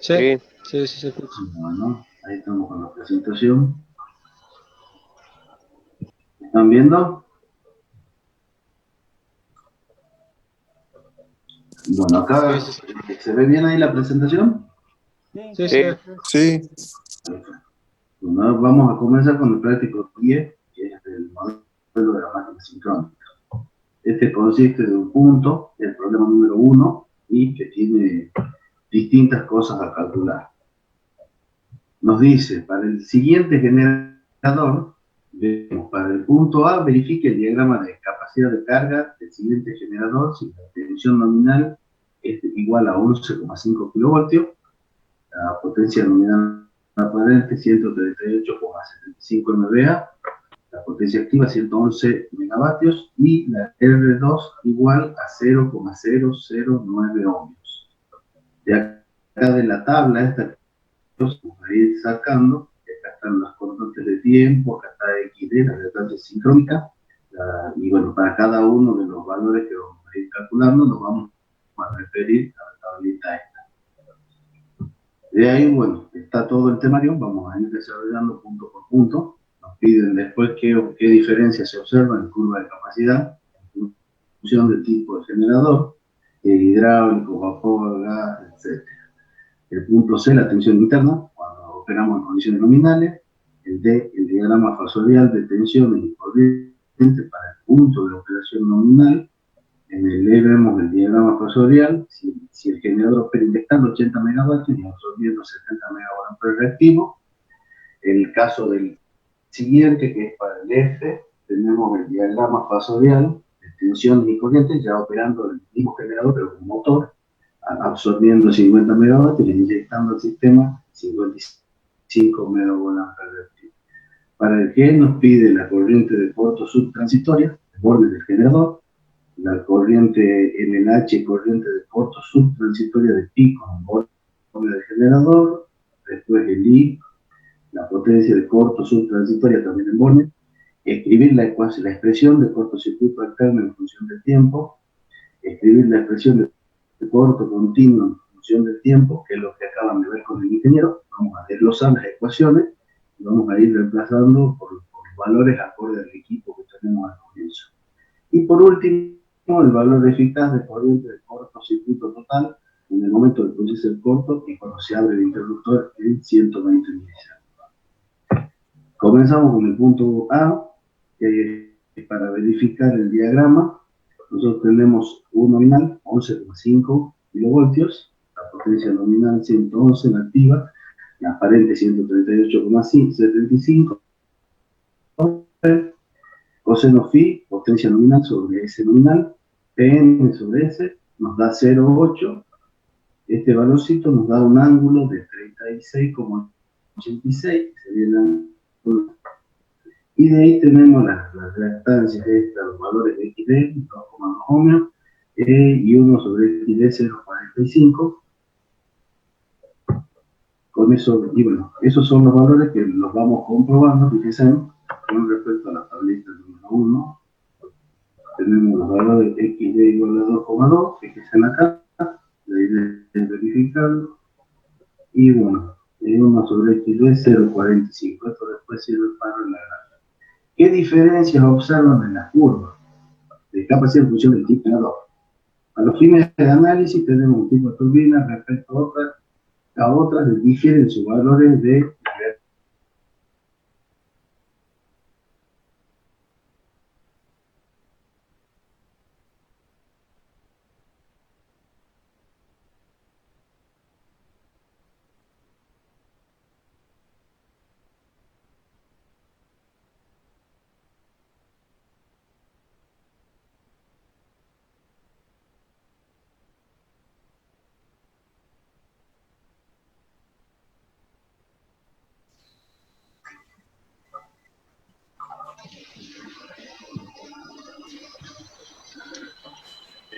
Sí, se escucha. Bueno, ahí estamos con la presentación. ¿Están viendo? Bueno, acá sí. ¿Se ve bien ahí la presentación? Sí. Bueno, vamos a comenzar con el práctico 10, que es el modelo de la máquina sincrónica. Este consiste de un punto, el problema número 1, y que tiene distintas cosas a calcular. Nos dice, para el siguiente generador, para el punto A, verifique el diagrama de capacidad de carga del siguiente generador si la tensión nominal es igual a 11,5 kilovoltios, la potencia nominal aparente 138,75 MVA, la potencia activa 111 megavatios y la R2 igual a 0,009 ohmios. De acá de la tabla, esta vamos a ir sacando, acá están las constantes de tiempo, acá está XD, la reactancia sincrónica, y bueno, para cada uno de los valores que vamos a ir calculando, nos vamos a referir a la tablita esta. De ahí, bueno, está todo el temario, vamos a ir desarrollando punto por punto. Nos piden después qué diferencia se observa en curva de capacidad, en función del tipo de generador, hidráulico, vapor, gas, etc. El punto C, la tensión interna, cuando operamos en condiciones nominales. El D, el diagrama fasorial de tensiones y corrientes para el punto de operación nominal. En el E vemos el diagrama fasorial, si el generador opera inyectando 80 megavatios y absorbiendo 70 megavatios reactivo. El caso del siguiente, que es para el F, tenemos el diagrama fasorial de tensiones y corrientes, ya operando el mismo generador, pero con motor, absorbiendo 50 megavatios y inyectando al sistema 55 megavatios. Para el G nos pide la corriente de corto subtransitoria, el borde del generador, la corriente NH, corriente de corto subtransitoria de pico, el borde del generador, después el I, la potencia de corto subtransitoria también en borde, escribir la expresión de cortocircuito alterno en función del tiempo, escribir la expresión de corto continuo en función del tiempo, que es lo que acaban de ver con el ingeniero. Vamos a desglosar las ecuaciones y vamos a ir reemplazando por valores acorde al equipo que tenemos al comienzo. Y por último, el valor eficaz de corriente de cortocircuito total en el momento de producirse el corto y cuando se abre el interruptor en 120 milisegundos. Comenzamos con el punto A, que para verificar el diagrama, nosotros tenemos un nominal, 11,5 kilovoltios, la potencia nominal 111 en activa, la aparente 138,75, coseno phi, potencia nominal sobre S nominal, Pn sobre S, nos da 0,8, este valorcito nos da un ángulo de 36,86, sería el ángulo. Y de ahí tenemos las reactancias de estos valores de XD, 2,2 ohmios, y 1 sobre XD 0,45. Con eso, y bueno, esos son los valores que los vamos comprobando, fíjense, con respecto a la tablita número 1. Tenemos los valores de XD igual a 2,2, fíjense acá, de ahí de verificarlo. Y bueno, 1 sobre XD 0,45, esto después sirve para la gráfica. ¿Qué diferencias observan en las curvas de capacidad en función del tipo de generador? A los fines de análisis tenemos un tipo de turbina respecto a otras difieren sus valores de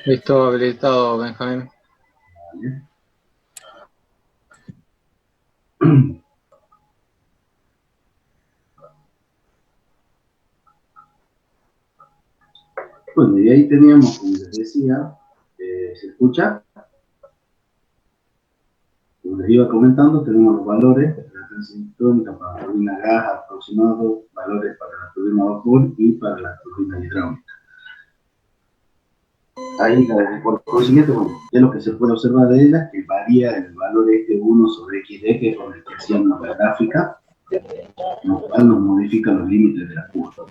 Listo, habilitado, Benjamín. Bueno, y ahí teníamos, como les decía, ¿se escucha? Como les iba comentando, tenemos los valores de la tensión tónica para la turbina gas aproximados, valores para la turbina vapor y para la turbina hidráulica. Ahí, por consiguiente, bueno, es lo que se puede observar de ellas, que varía el valor 1 sobre XD, que es con el que hacíamos la gráfica, lo cual nos modifica los límites de la curva.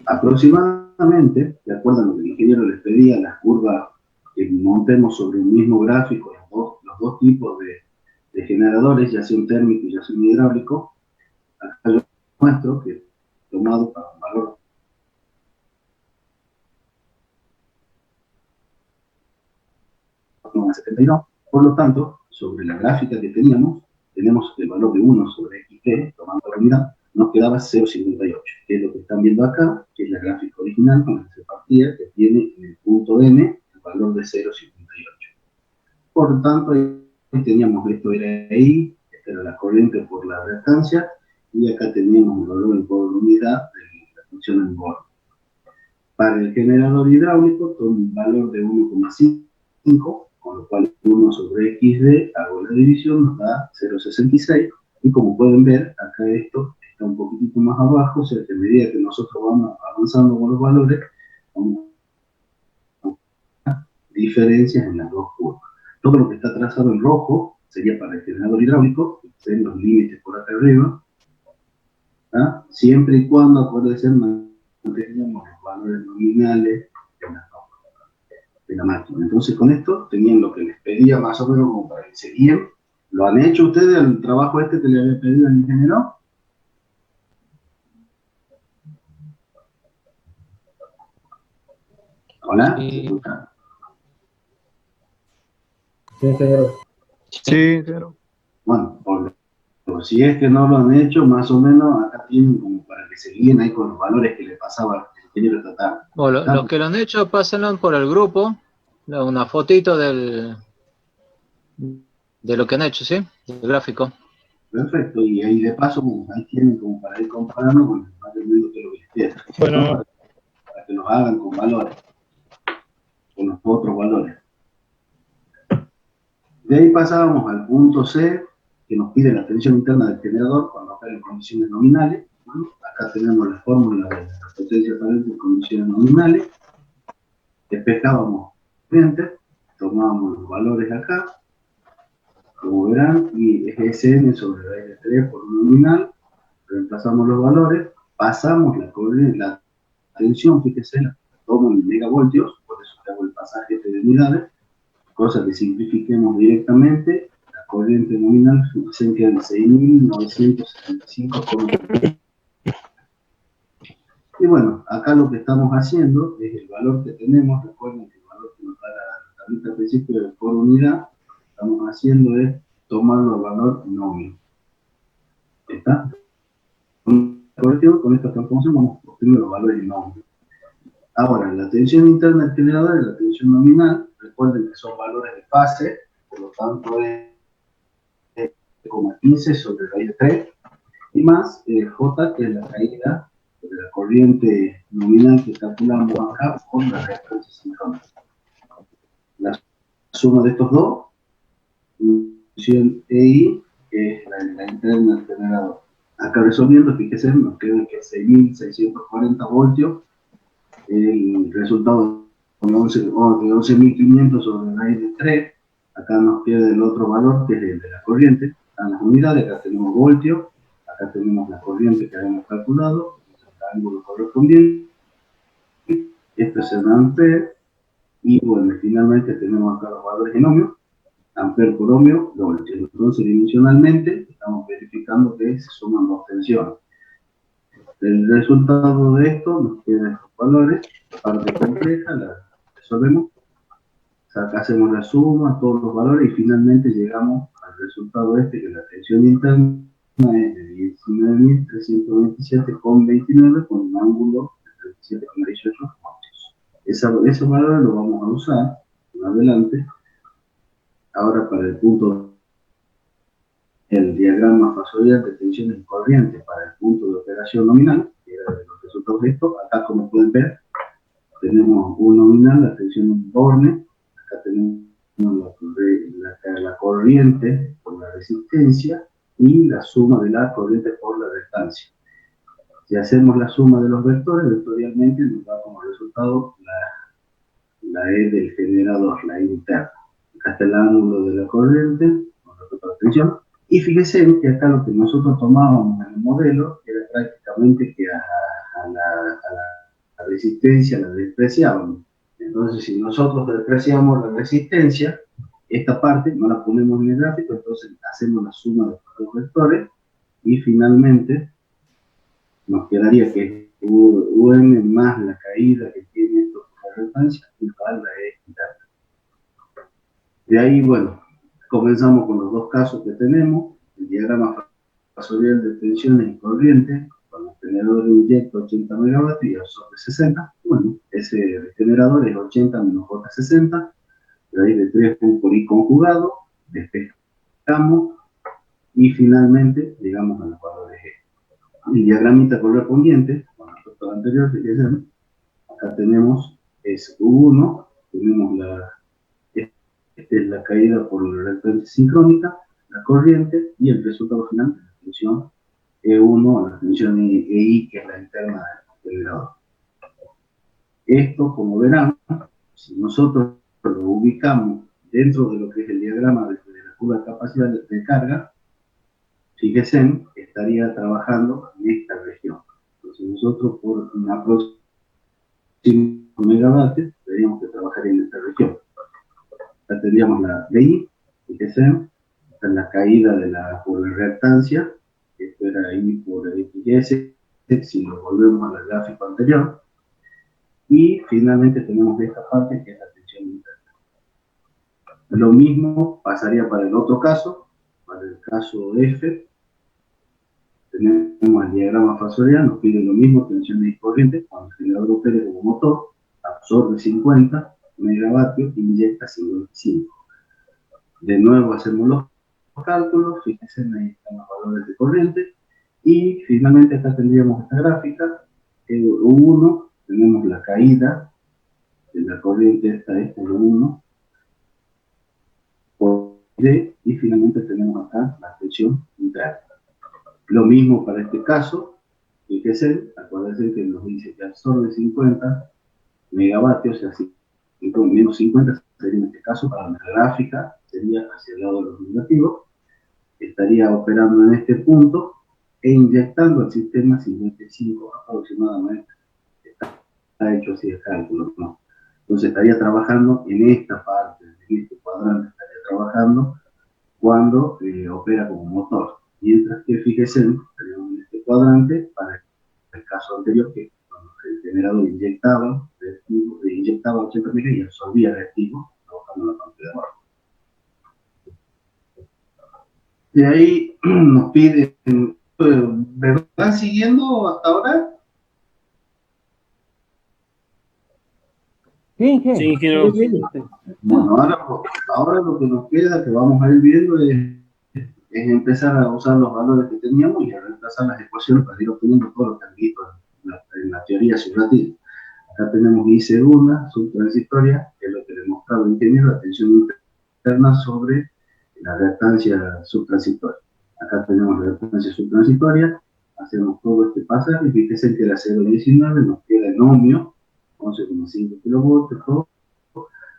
Aproximadamente, de acuerdo a lo que el ingeniero les pedía, las curvas que montemos sobre un mismo gráfico, los dos tipos de generadores, ya sea un térmico y ya sea un hidráulico, acá yo muestro que tomado para un valor de 72, por lo tanto, sobre la gráfica que teníamos, tenemos el valor de 1 sobre XT, tomando la unidad, nos quedaba 0,58, que es lo que están viendo acá, que es la gráfica original con la que se partía, que tiene en el punto M el valor de 0,58. Por lo tanto, ahí teníamos, esto era I, esta era la corriente por la reactancia, y acá teníamos el valor por unidad de la función en borde. Para el generador hidráulico, toma un valor de 1,5, con lo cual 1 sobre XD, hago la división, nos da 0,66, y como pueden ver, acá esto está un poquitito más abajo, o sea que a medida que nosotros vamos avanzando con los valores, vamos a diferencias en las dos curvas. Todo lo que está trazado en rojo sería para el generador hidráulico, en los límites por acá arriba, ¿ah? Siempre y cuando, acuérdense, manteníamos los valores nominales de la máquina. Entonces, con esto tenían lo que les pedía más o menos como para que seguían. ¿Lo han hecho ustedes el trabajo este que le había pedido al ingeniero? ¿Hola? Sí. ¿Se escucha? Sí, señor. Sí, señor. Bueno, por si es que no lo han hecho, más o menos acá tienen como para que se guíen ahí con los valores que le pasaba el ingeniero Tatán. Bueno, los que lo han hecho, pásenlo por el grupo, una fotito de lo que han hecho, ¿sí? Del gráfico. Perfecto, y ahí de paso, ahí tienen como para ir comparando con el más menos que lo que ustedes, Bueno. ¿no? Para que los hagan con valores, con los otros valores. De ahí pasábamos al punto C, que nos pide la tensión interna del generador cuando opera en condiciones nominales. Bueno, acá tenemos la fórmula de la potencia aparente en condiciones nominales. Despejábamos corriente, tomábamos los valores acá, como verán, y es Sn sobre la R3 por un nominal, reemplazamos los valores, pasamos la corriente, la tensión, fíjese, la tomo en megavoltios, por eso hago el pasaje de unidades, cosa que simplifiquemos directamente, la corriente nominal se queda en 6.975. Y bueno, acá lo que estamos haciendo es el valor que tenemos, recuerden que el valor que nos da la tablita al principio de por unidad, lo que estamos haciendo es tomarlo al valor nominal. ¿Está? Con esta transformación vamos a obtener los valores nominales. Ahora, la tensión interna del generador y la tensión nominal, recuerden que son valores de fase, por lo tanto es 0,15 sobre raíz de 3, y más J, que es la caída de la corriente nominal que calculamos acá con la reactancia sincrónica. La suma de estos dos, función EI, que es la interna del generador. Acá resolviendo, fíjense, nos queda que 6.640 voltios, el resultado de 11.500 sobre raíz de 3, acá nos queda el otro valor que es el de la corriente, están las unidades, acá tenemos voltios, acá tenemos la corriente que habíamos calculado, el ángulo correspondiente, esto es el ampere, y bueno, finalmente tenemos acá los valores en ohmios, ampere por ohmio, voltios. Entonces, dimensionalmente, estamos verificando que se suman dos tensiones. El resultado de esto nos queda estos valores, la parte compleja, la resolvemos, acá hacemos la suma, todos los valores, y finalmente llegamos al resultado este, que la tensión interna es de 19.327,29 con un ángulo de 37,18 voltios. Esos valores los vamos a usar más adelante. Ahora para el punto, el diagrama fasorial de tensiones y corrientes para el punto de operación nominal, que era de los resultados de esto. Acá, como pueden ver, tenemos un nominal, la tensión en borne, acá tenemos la corriente por la resistencia y la suma de la corriente por la restancia. Si hacemos la suma de los vectores, vectorialmente nos da como resultado la E del generador, la E interna. Acá está el ángulo de la corriente con respecto a la tensión. Y fíjense que acá lo que nosotros tomábamos en el modelo era prácticamente que a la resistencia la despreciábamos. Entonces, si nosotros despreciamos la resistencia, esta parte no la ponemos en el gráfico, entonces hacemos la suma de los dos vectores y finalmente nos quedaría que UN más la caída que tiene esto por la resistencia igual la E interna. De ahí, bueno, comenzamos con los dos casos que tenemos, el diagrama fasorial de tensiones y corrientes, con el generador inyecta 80 megavatios y absorbe 60, bueno, ese generador es 80 menos J60, raíz de 3 por I conjugado, despejamos, y finalmente llegamos a los valores E. El diagramita correspondiente, con respecto al anterior, fíjense, acá tenemos es U1, tenemos esta es la caída por la reactancia sincrónica, la corriente, y el resultado final de la tensión E1 a la tensión EI, que es la interna del generador. Esto, como verán, si nosotros lo ubicamos dentro de lo que es el diagrama de la curva de capacidad de carga, fíjense, estaría trabajando en esta región. Entonces nosotros por una aproximación megavatios tendríamos que trabajar en esta región. Acá tendríamos la DI, fíjense, esta es la caída por la reactancia, esto era I por XS, si lo volvemos al gráfico anterior. Y finalmente tenemos esta parte que es la tensión interna. Lo mismo pasaría para el otro caso, para el caso F. Tenemos el diagrama fasorial, nos pide lo mismo, tensión y corriente, cuando el generador opere como motor, absorbe 50 megavatios y inyecta 55. De nuevo hacemos los cálculos, fíjense, ahí están los valores de corriente, y finalmente acá tendríamos esta gráfica, U1, tenemos la caída de la corriente, esta es U1, por D, y finalmente tenemos acá la tensión interna. Lo mismo para este caso, fíjense, acuérdense que nos dice que absorbe 50 megavatios, o sea, menos 50 sería en este caso, para la gráfica, sería hacia el lado de los negativos, estaría operando en este punto e inyectando al sistema 55 aproximadamente. Está hecho así el cálculo, ¿no? Entonces estaría trabajando en esta parte, en este cuadrante, estaría trabajando cuando opera como motor. Mientras que, fíjense, tenemos en este cuadrante, para el caso anterior, que cuando el generador inyectaba 80 mega y absorbía reactivo, trabajando en la parte de abajo. De ahí nos piden, ¿me van siguiendo hasta ahora? Sí, ingeniero. Bueno, ahora lo que nos queda, que vamos a ir viendo, es empezar a usar los valores que teníamos y a reemplazar las ecuaciones para ir obteniendo todo lo que han visto en la teoría subtrativa. Acá tenemos I segunda, subtransitoria, que es lo que le mostraba el ingeniero, la tensión interna sobre la reactancia subtransitoria. Acá tenemos la reactancia subtransitoria, hacemos todo este pasaje, y fíjense que la 0,19 nos queda en ohmio, 11,5 kilovoltios, todo,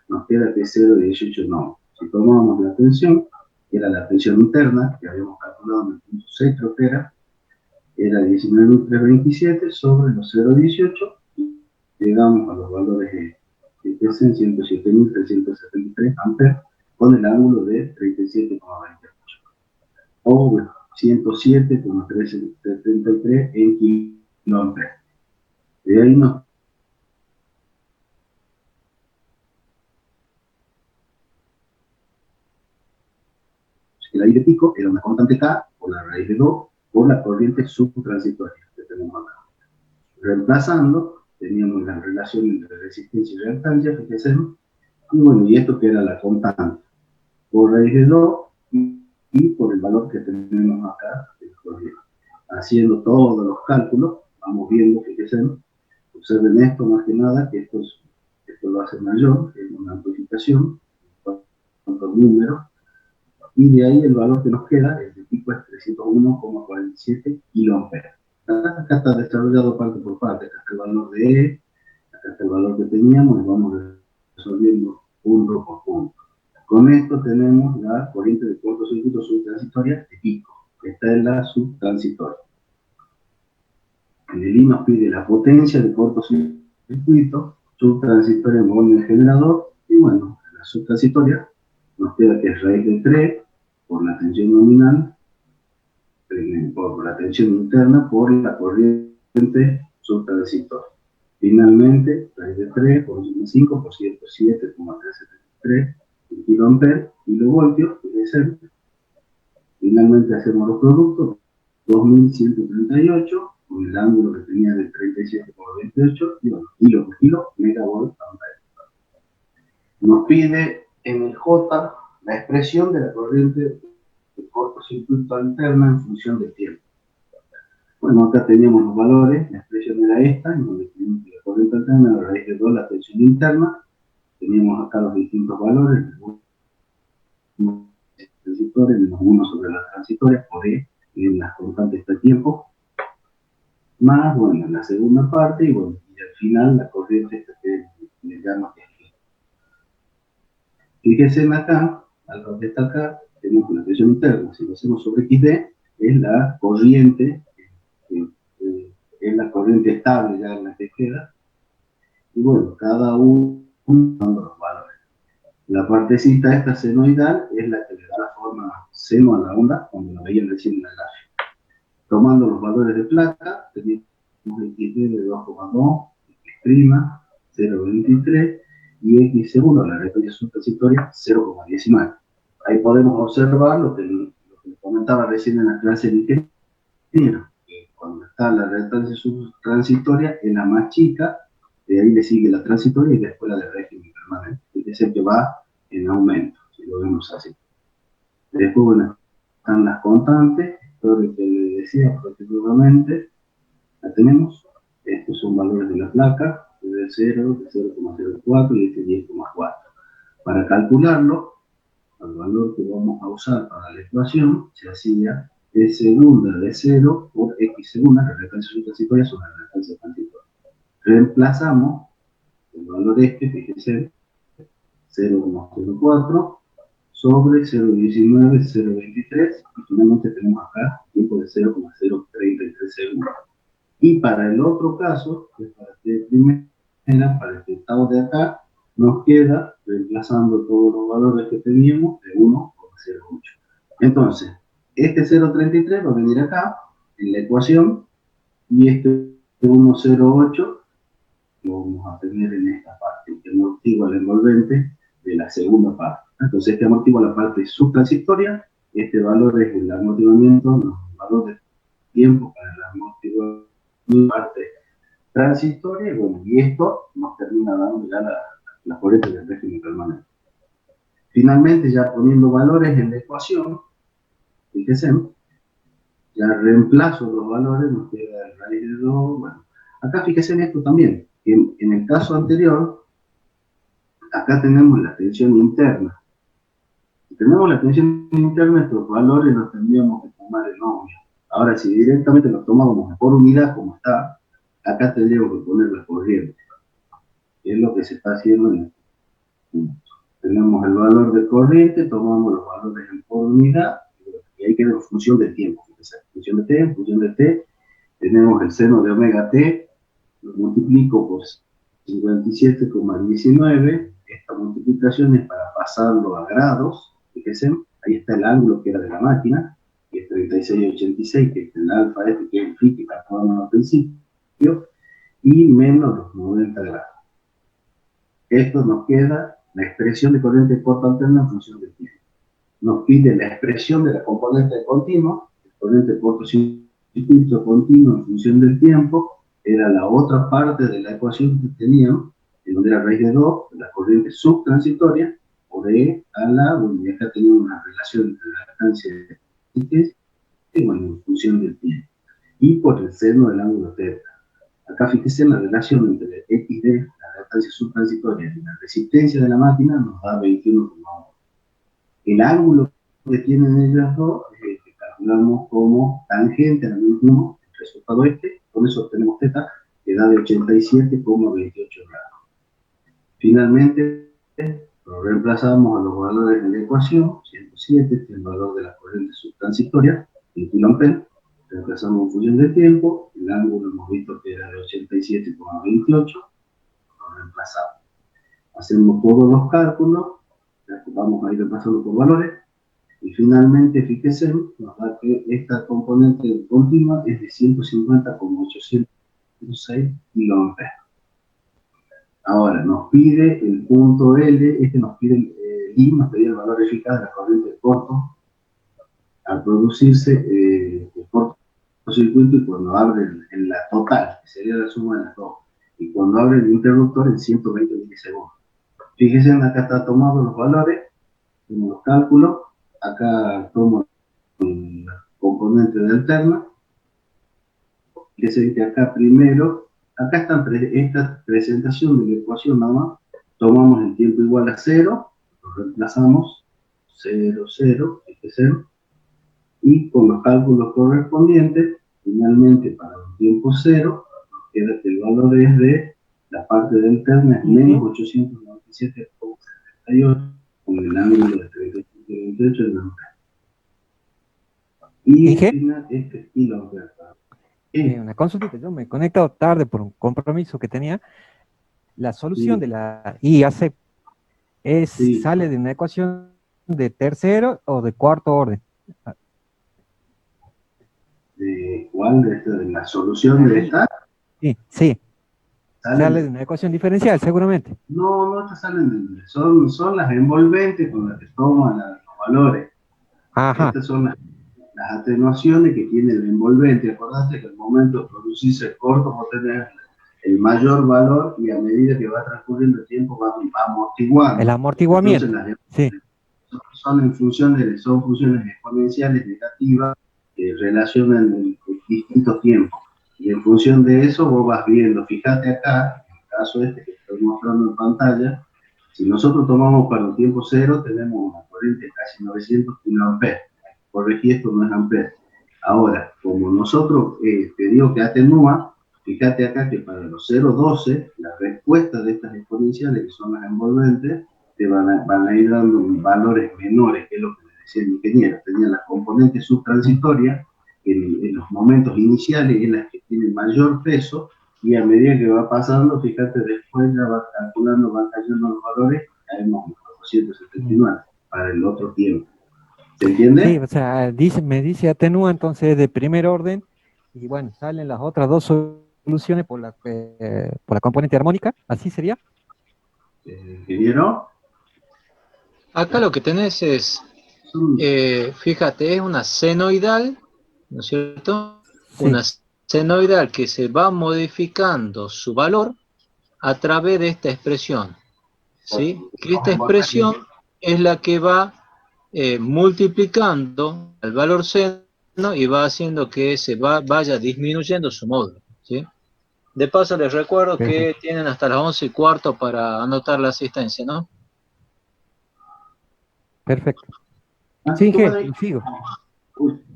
nos queda que es 0,18 ohmio. Si tomamos la tensión, que era la tensión interna, que habíamos calculado en el punto 6 tropera, era 19.327 sobre los 0,18, llegamos a los valores de 107.373 amperes, con el ángulo de 37,28, o 107,373 en kiloamperes. De ahí nos el aire pico era una constante K por la raíz de 2 por la corriente subtransitoria que tenemos acá. Reemplazando, teníamos la relación entre resistencia y reactancia, fíjense, y bueno, y esto que era la constante, por raíz de 2 y por el valor que tenemos acá, haciendo todos los cálculos, vamos viendo, fíjense, observen esto más que nada, que esto lo hace mayor, es una amplificación, con los números, y de ahí el valor que nos queda, el de pico es 301,47 kiloamperes. Acá está desarrollado parte por parte, acá está el valor de E, acá está el valor que teníamos, y vamos resolviendo punto por punto. Con esto tenemos la corriente de cortocircuito subtransitoria de pico. Esta es la subtransitoria. En el I nos pide la potencia de cortocircuito subtransitoria en volumen del generador, y bueno, la subtransitoria nos queda que es raíz de 3 por la tensión nominal, por la tensión interna, por la corriente subtransitoria. Finalmente, raíz de 3 por 5 por 107,373 kilovoltios, fíjense. Finalmente hacemos los productos, 2138, con el ángulo que tenía de 37,28, y bueno, kilo por kilo, megavolt ampere. Nos pide en el J la expresión de la corriente de cortocircuito interna en función del tiempo. Bueno, acá teníamos los valores, la expresión era esta, en donde tenemos la corriente interna, la raíz de 2, la tensión interna, teníamos acá los distintos valores, transitores, menos 1 sobre las transitorias, por E, en las constantes de tiempo, más, bueno, la segunda parte, y bueno, y al final la corriente esta que le llamo que fíjense acá, al donde está acá, tenemos una tensión interna. Si lo hacemos sobre XD, es la corriente, es la corriente estable ya en la que queda. Y bueno, cada uno dando los valores. La partecita esta senoidal es la que le da la forma seno a la onda, cuando la veían recién en la gráfica. Tomando los valores de placa, tenemos XD de 2,2, X', 0,23 y x segundo, la referencia subtransitoria, 0,19. Ahí podemos observar lo que les comentaba recién en la clase de ingeniería, que cuando está la referencia subtransitoria es la más chica, de ahí le sigue la transitoria y después la de régimen permanente, que es el que va en aumento, si lo vemos así. Después, bueno, están las constantes, todo lo que les decía particularmente, la tenemos. Estos son valores de la placa, de 0, de 0,04 y este 10,4. Para calcularlo, el valor que vamos a usar para la ecuación se hacía d segunda de 0 por x segunda, la referencia subtransitoria sobre la referencia transitoria. Reemplazamos el valor este, fíjense, 0,04 sobre 0,19, 0,23 y finalmente tenemos acá tiempo de 0,033 segundos. Y para el otro caso, que es para este primera, para este estado de acá, nos queda, reemplazando todos los valores que teníamos, de 1,08. Entonces, este 0,33 va a venir acá, en la ecuación, y este 1,08 lo vamos a tener en esta parte, que amortigua el envolvente de la segunda parte. Entonces, este amortigua la parte subtransitoria, este valor es el amortiguamiento, el valor de tiempo para el amortiguamiento parte transitoria, y bueno, y esto nos termina dando ya la corriente del régimen permanente. Finalmente, ya poniendo valores en la ecuación, fíjense, ya reemplazo los valores, nos queda el raíz de 2, bueno, acá fíjense en esto también, que en el caso anterior, acá tenemos la tensión interna. Si tenemos la tensión interna, estos valores los tendríamos que tomar en ohmio. Ahora, si directamente los tomamos por unidad, como está, acá tendríamos que poner la corriente. Que es lo que se está haciendo en este punto. Tenemos el valor de corriente, tomamos los valores en por unidad, y ahí queda en función del tiempo. En función de t, tenemos el seno de omega t, lo multiplico por 57,19. Esta multiplicación es para pasarlo a grados. Fíjense, ahí está el ángulo que era de la máquina, que es 36,86, que es el alfa este, que es el phi que calculamos al principio, y menos los 90 grados. Esto nos queda la expresión de corriente corta alterna en función del tiempo. Nos pide la expresión de la componente de continuo, el corriente cortocircuito continuo en función del tiempo, era la otra parte de la ecuación que teníamos, en donde era raíz de 2, la corriente subtransitoria, por E a la, bueno, y acá teníamos una relación entre la distancia y bueno, en función del tiempo, y por el seno del ángulo θ. Acá fíjense en la relación entre XD, la distancia subtransitoria, y la resistencia de la máquina nos da 21,1. El ángulo que tienen ellas dos es el que calculamos como tangente al mismo, el resultado este, con eso obtenemos θ, que da de 87,28 grados. Finalmente, lo reemplazamos a los valores de la ecuación, 107, este es el valor de la corriente subtransitoria, en kA, reemplazamos en función de tiempo, el ángulo hemos visto que era de 87,28, lo reemplazamos. Hacemos todos los cálculos, vamos a ir repasando por valores, y finalmente, fíjense, nos da que esta componente continua es de 150,806 kA. Ahora, nos pide el punto L, este nos pide el I, nos pide el valor eficaz de la corriente de corto, al producirse el cortocircuito y cuando abre en la total, que sería la suma de las dos, y cuando abre el interruptor en 120 milisegundos. Fíjense, acá está tomado los valores, tenemos los cálculos, acá tomo la componente de alterna, fíjense que acá primero, acá está esta presentación de la ecuación nada más, tomamos el tiempo igual a 0, lo reemplazamos, 0, 0, fíjense, y con los cálculos correspondientes, finalmente para un tiempo 0, nos queda que el valor es de la parte de alterna es menos 897,78 con el ángulo de 35,28 de la y al final este kilo. Una consultita, yo me he conectado tarde por un compromiso que tenía. La solución de la IAC sale de una ecuación de tercero o de cuarto orden. ¿De cuál? ¿De la solución de esta? Sí, sí. Sale de una ecuación diferencial, seguramente. No, estas salen son las envolventes con las que toman los valores. Ajá. Estas son las atenuaciones que tiene el envolvente. Acordate que al momento de producirse el corto vos tenés el mayor valor y a medida que va transcurriendo el tiempo va amortiguando. El amortiguamiento. Entonces, sí. Son funciones exponenciales negativas que relacionan distintos tiempos. Y en función de eso vos vas viendo, fíjate acá, en el caso este que estoy mostrando en pantalla, si nosotros tomamos para un tiempo cero, tenemos una corriente de casi 900 kA. Corregí, esto no es amperes. Ahora, como nosotros te digo que atenúa, fíjate acá que para los 0,12, las respuestas de estas exponenciales, que son las envolventes, te van a ir dando valores menores, que es lo que le decía el ingeniero. Tenían las componentes subtransitorias, en los momentos iniciales es las que tienen mayor peso, y a medida que va pasando, fíjate, después ya va calculando, van cayendo los valores, caemos en 479 para el otro tiempo. ¿Se entiende? Sí, o sea, me dice atenúa, entonces de primer orden, y bueno, salen las otras dos soluciones por la componente armónica, ¿así sería? ¿Ingeniero? Acá lo que tenés es, fíjate, es una senoidal, ¿no es cierto? Sí. Una senoidal que se va modificando su valor a través de esta expresión, ¿sí? Que esta expresión es la que va multiplicando el valor seno y va haciendo que vaya disminuyendo su módulo, ¿sí? De paso les recuerdo que tienen hasta las 11:15 para anotar la asistencia, ¿no? Perfecto. Sí, sigo.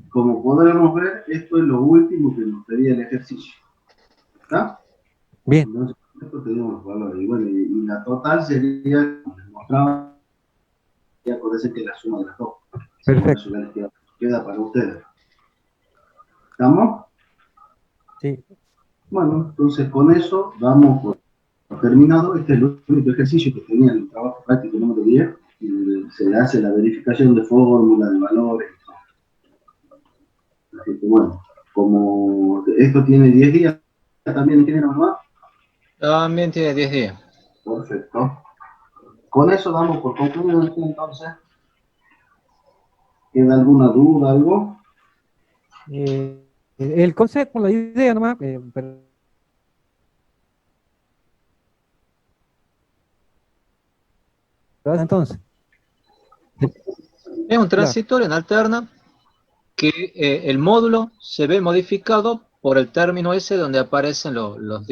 Como podremos ver, esto es lo último que nos pedía el ejercicio. ¿Está? Bien. Entonces, esto tenemos los valores. Y bueno, y la total sería, como les mostraba, ya acuérdense que la suma de las dos. Perfecto. Queda para ustedes. ¿Estamos? Sí. Bueno, entonces con eso damos por terminado. Este es el único ejercicio que tenía en el trabajo práctico número 10. Se hace la verificación de fórmula, de valores. Así que bueno, como esto tiene 10 días, ¿también tiene mamá? También tiene 10 días. Perfecto. Con eso damos por concluido esto entonces. ¿Queda alguna duda, algo? El concepto, la idea nomás, entonces. Es un transitorio en alterna que el módulo se ve modificado por el término ese donde aparecen las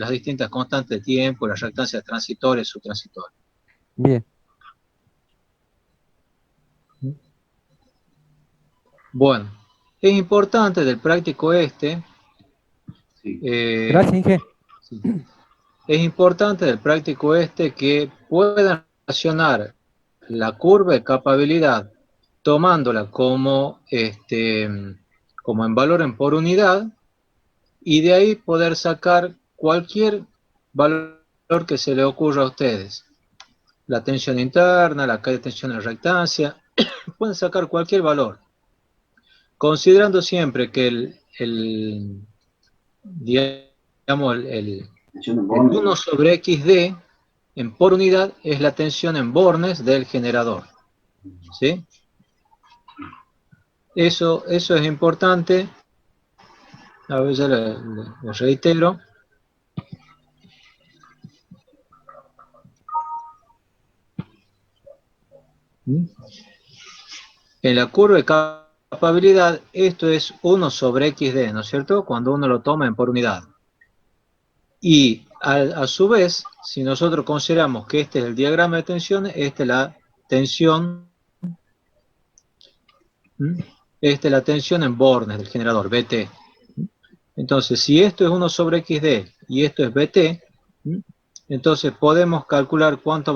distintas constantes de tiempo, las reactancias transitorias y subtransitorias. Bien. Bueno, es importante del práctico este. Gracias, Inge. Sí. Es importante del práctico este que puedan relacionar la curva de capabilidad tomándola como en valor por unidad, y de ahí poder sacar cualquier valor que se le ocurra a ustedes. La tensión interna, la caída de tensión en reactancia, pueden sacar cualquier valor, considerando siempre que el 1 sobre XD en por unidad es la tensión en bornes del generador, ¿sí? Eso es importante. A ver, ya le reitero. En la curva de capabilidad, esto es 1 sobre XD, ¿no es cierto? Cuando uno lo toma en por unidad. Y a su vez, si nosotros consideramos que este es el diagrama de tensiones, esta es la tensión, en bornes del generador, BT. Entonces, si esto es 1 sobre XD y esto es BT, entonces podemos calcular cuánto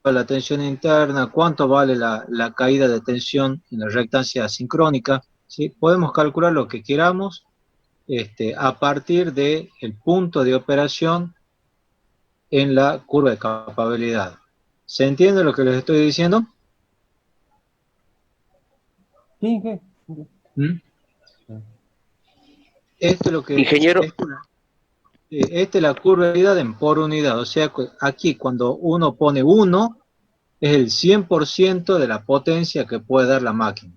vale la tensión interna, cuánto vale la caída de tensión en la reactancia asincrónica, ¿sí? Podemos calcular lo que queramos a partir del punto de operación en la curva de capabilidad. ¿Se entiende lo que les estoy diciendo? Sí, Esto es lo que... Ingeniero, Esta es la curva de unidad en por unidad. O sea, aquí cuando uno pone 1, es el 100% de la potencia que puede dar la máquina.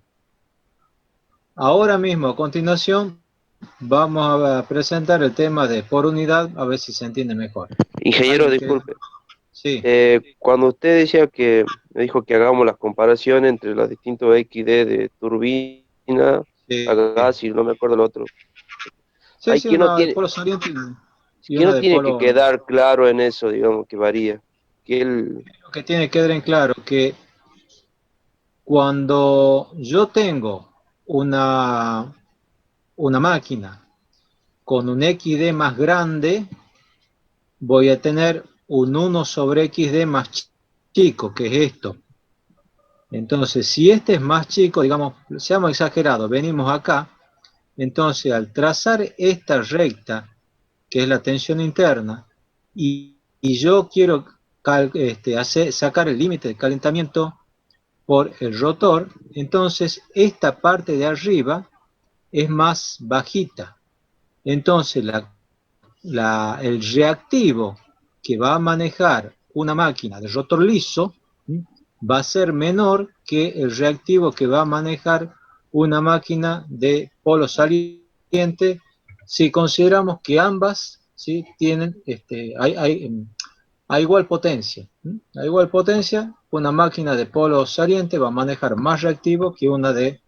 Ahora mismo, a continuación, vamos a presentar el tema de por unidad, a ver si se entiende mejor. Ingeniero, disculpe. Sí. Cuando usted decía que, me dijo que hagamos las comparaciones entre los distintos XD de turbina, Sí. a gas y no me acuerdo el otro. Sí, Hay sí, que no una tiene, de polo saliente y que una no de tiene polo... que quedar claro en eso, digamos, que varía. Que Lo que tiene que quedar en claro que cuando yo tengo una máquina con un XD más grande, voy a tener un 1 sobre XD más chico, que es esto. Entonces, si este es más chico, digamos, seamos exagerados, venimos acá, entonces al trazar esta recta, que es la tensión interna, y yo quiero sacar el límite de calentamiento por el rotor, entonces esta parte de arriba es más bajita. Entonces el reactivo que va a manejar una máquina de rotor liso va a ser menor que el reactivo que va a manejar una máquina de polo saliente si consideramos que ambas ¿sí? tienen a igual potencia. A igual potencia, una máquina de polo saliente va a manejar más reactivo que una de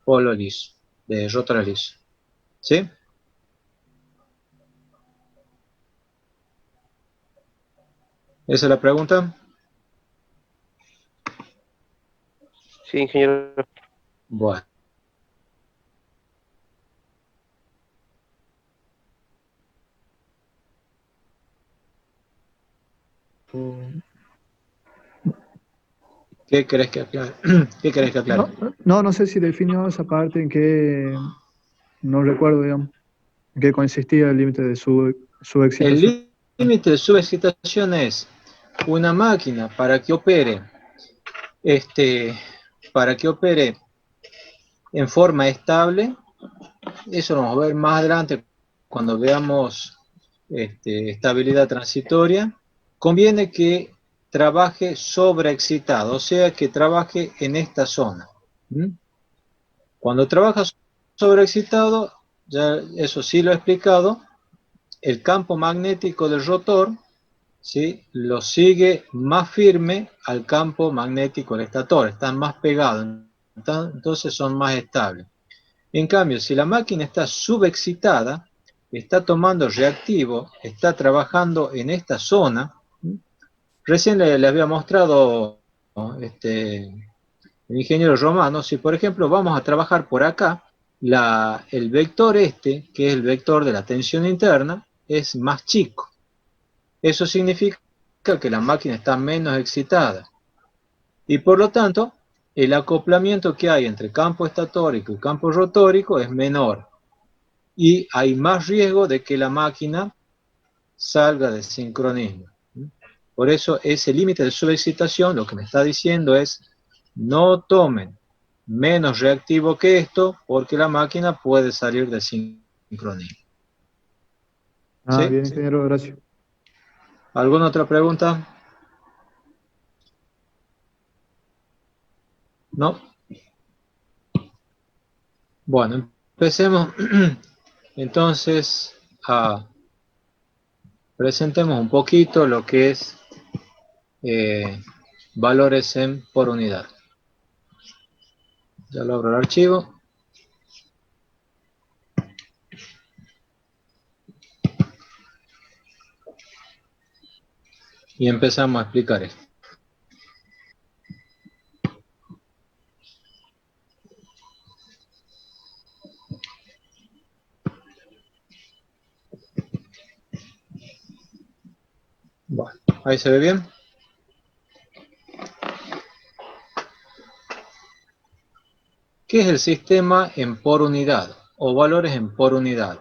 polo liso, de rotor liso. ¿Sí? ¿Esa es la pregunta? sí, ingeniero. Bueno. ¿Qué querés que aclare? ¿Qué querés que aclare? No sé si definió esa parte en que no recuerdo, digamos, en qué consistía el límite de subexcitación. El límite de subexcitación es una máquina para que opere en forma estable. Eso lo vamos a ver más adelante cuando veamos estabilidad transitoria. Conviene que trabaje sobreexcitado, o sea que trabaje en esta zona. Cuando trabaja sobreexcitado, ya eso sí lo he explicado, el campo magnético del rotor ¿sí? Lo sigue más firme al campo magnético del estator, están más pegados, entonces son más estables. En cambio, si la máquina está subexcitada, está tomando reactivo, está trabajando en esta zona, recién le había mostrado el ingeniero Romano, si por ejemplo vamos a trabajar por acá, el vector que es el vector de la tensión interna, es más chico. Eso significa que la máquina está menos excitada. Y por lo tanto, el acoplamiento que hay entre campo estatórico y campo rotórico es menor. Y hay más riesgo de que la máquina salga de sincronismo. Por eso ese límite de subexcitación lo que me está diciendo es no tomen menos reactivo que esto porque la máquina puede salir de sincronismo. Ah, ¿Sí? bien, ingeniero, gracias. ¿Alguna otra pregunta? ¿No? Bueno, empecemos entonces presentemos un poquito lo que es valores por unidad. Ya lo abro el archivo. Y empezamos a explicar esto. Bueno, ahí se ve bien. ¿Qué es el sistema en por unidad o valores en por unidad?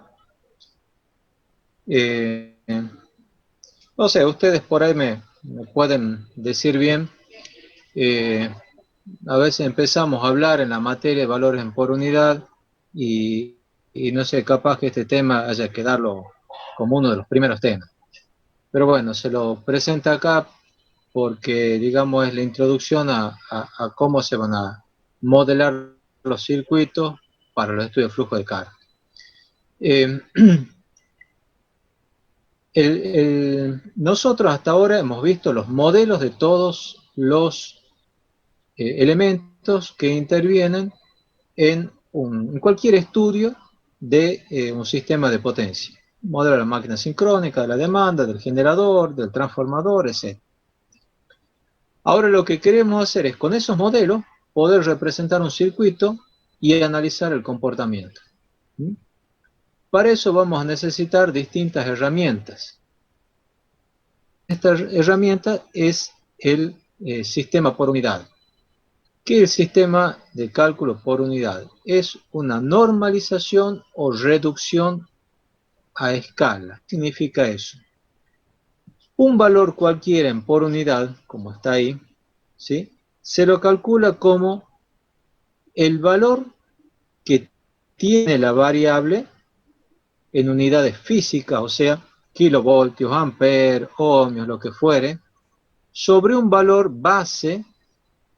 No sé, ustedes por ahí me pueden decir bien. A veces empezamos a hablar en la materia de valores en por unidad y no sé, capaz que este tema haya que darlo como uno de los primeros temas. Pero bueno, se lo presenta acá porque, digamos, es la introducción a cómo se van a modelar los circuitos para los estudios de flujo de carga. Nosotros hasta ahora hemos visto los modelos de todos los elementos que intervienen en cualquier estudio de un sistema de potencia. Modelo de la máquina sincrónica, de la demanda, del generador, del transformador, etc. Ahora lo que queremos hacer es, con esos modelos, poder representar un circuito y analizar el comportamiento. Para eso vamos a necesitar distintas herramientas. Esta herramienta es el sistema por unidad. ¿Qué es el sistema de cálculo por unidad? Es una normalización o reducción a escala. ¿Qué significa eso? Un valor cualquiera por unidad, como está ahí, ¿sí?, se lo calcula como el valor que tiene la variable en unidades físicas, o sea, kilovoltios, amperes, ohmios, lo que fuere, sobre un valor base,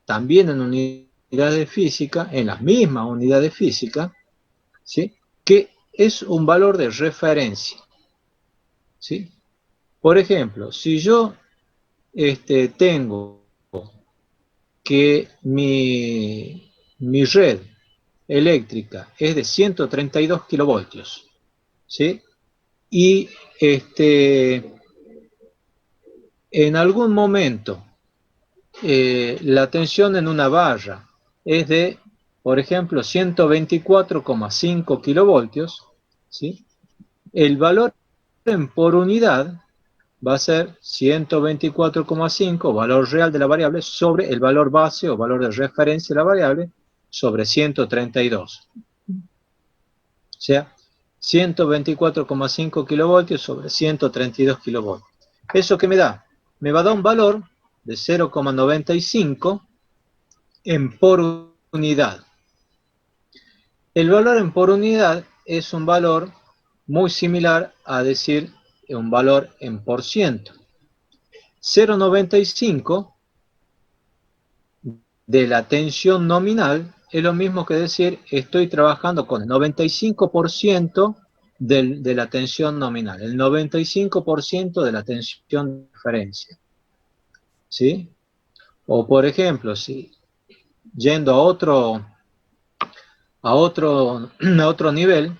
también en unidades físicas, en las mismas unidades físicas, ¿sí?, que es un valor de referencia, ¿sí? Por ejemplo, si yo tengo que mi red eléctrica es de 132 kilovoltios, ¿sí?, y en algún momento la tensión en una barra es de, por ejemplo, 124,5 kilovoltios, ¿sí?, el valor por unidad va a ser 124,5, valor real de la variable, sobre el valor base o valor de referencia de la variable, sobre 132. O sea, 124,5 kilovoltios sobre 132 kilovoltios. ¿Eso qué me da? Me va a dar un valor de 0,95 en por unidad. El valor en por unidad es un valor muy similar a decir un valor en por ciento. 0,95 de la tensión nominal es lo mismo que decir estoy trabajando con el 95% de la tensión nominal, el 95% de la tensión de referencia, ¿sí? O por ejemplo, si yendo a otro nivel,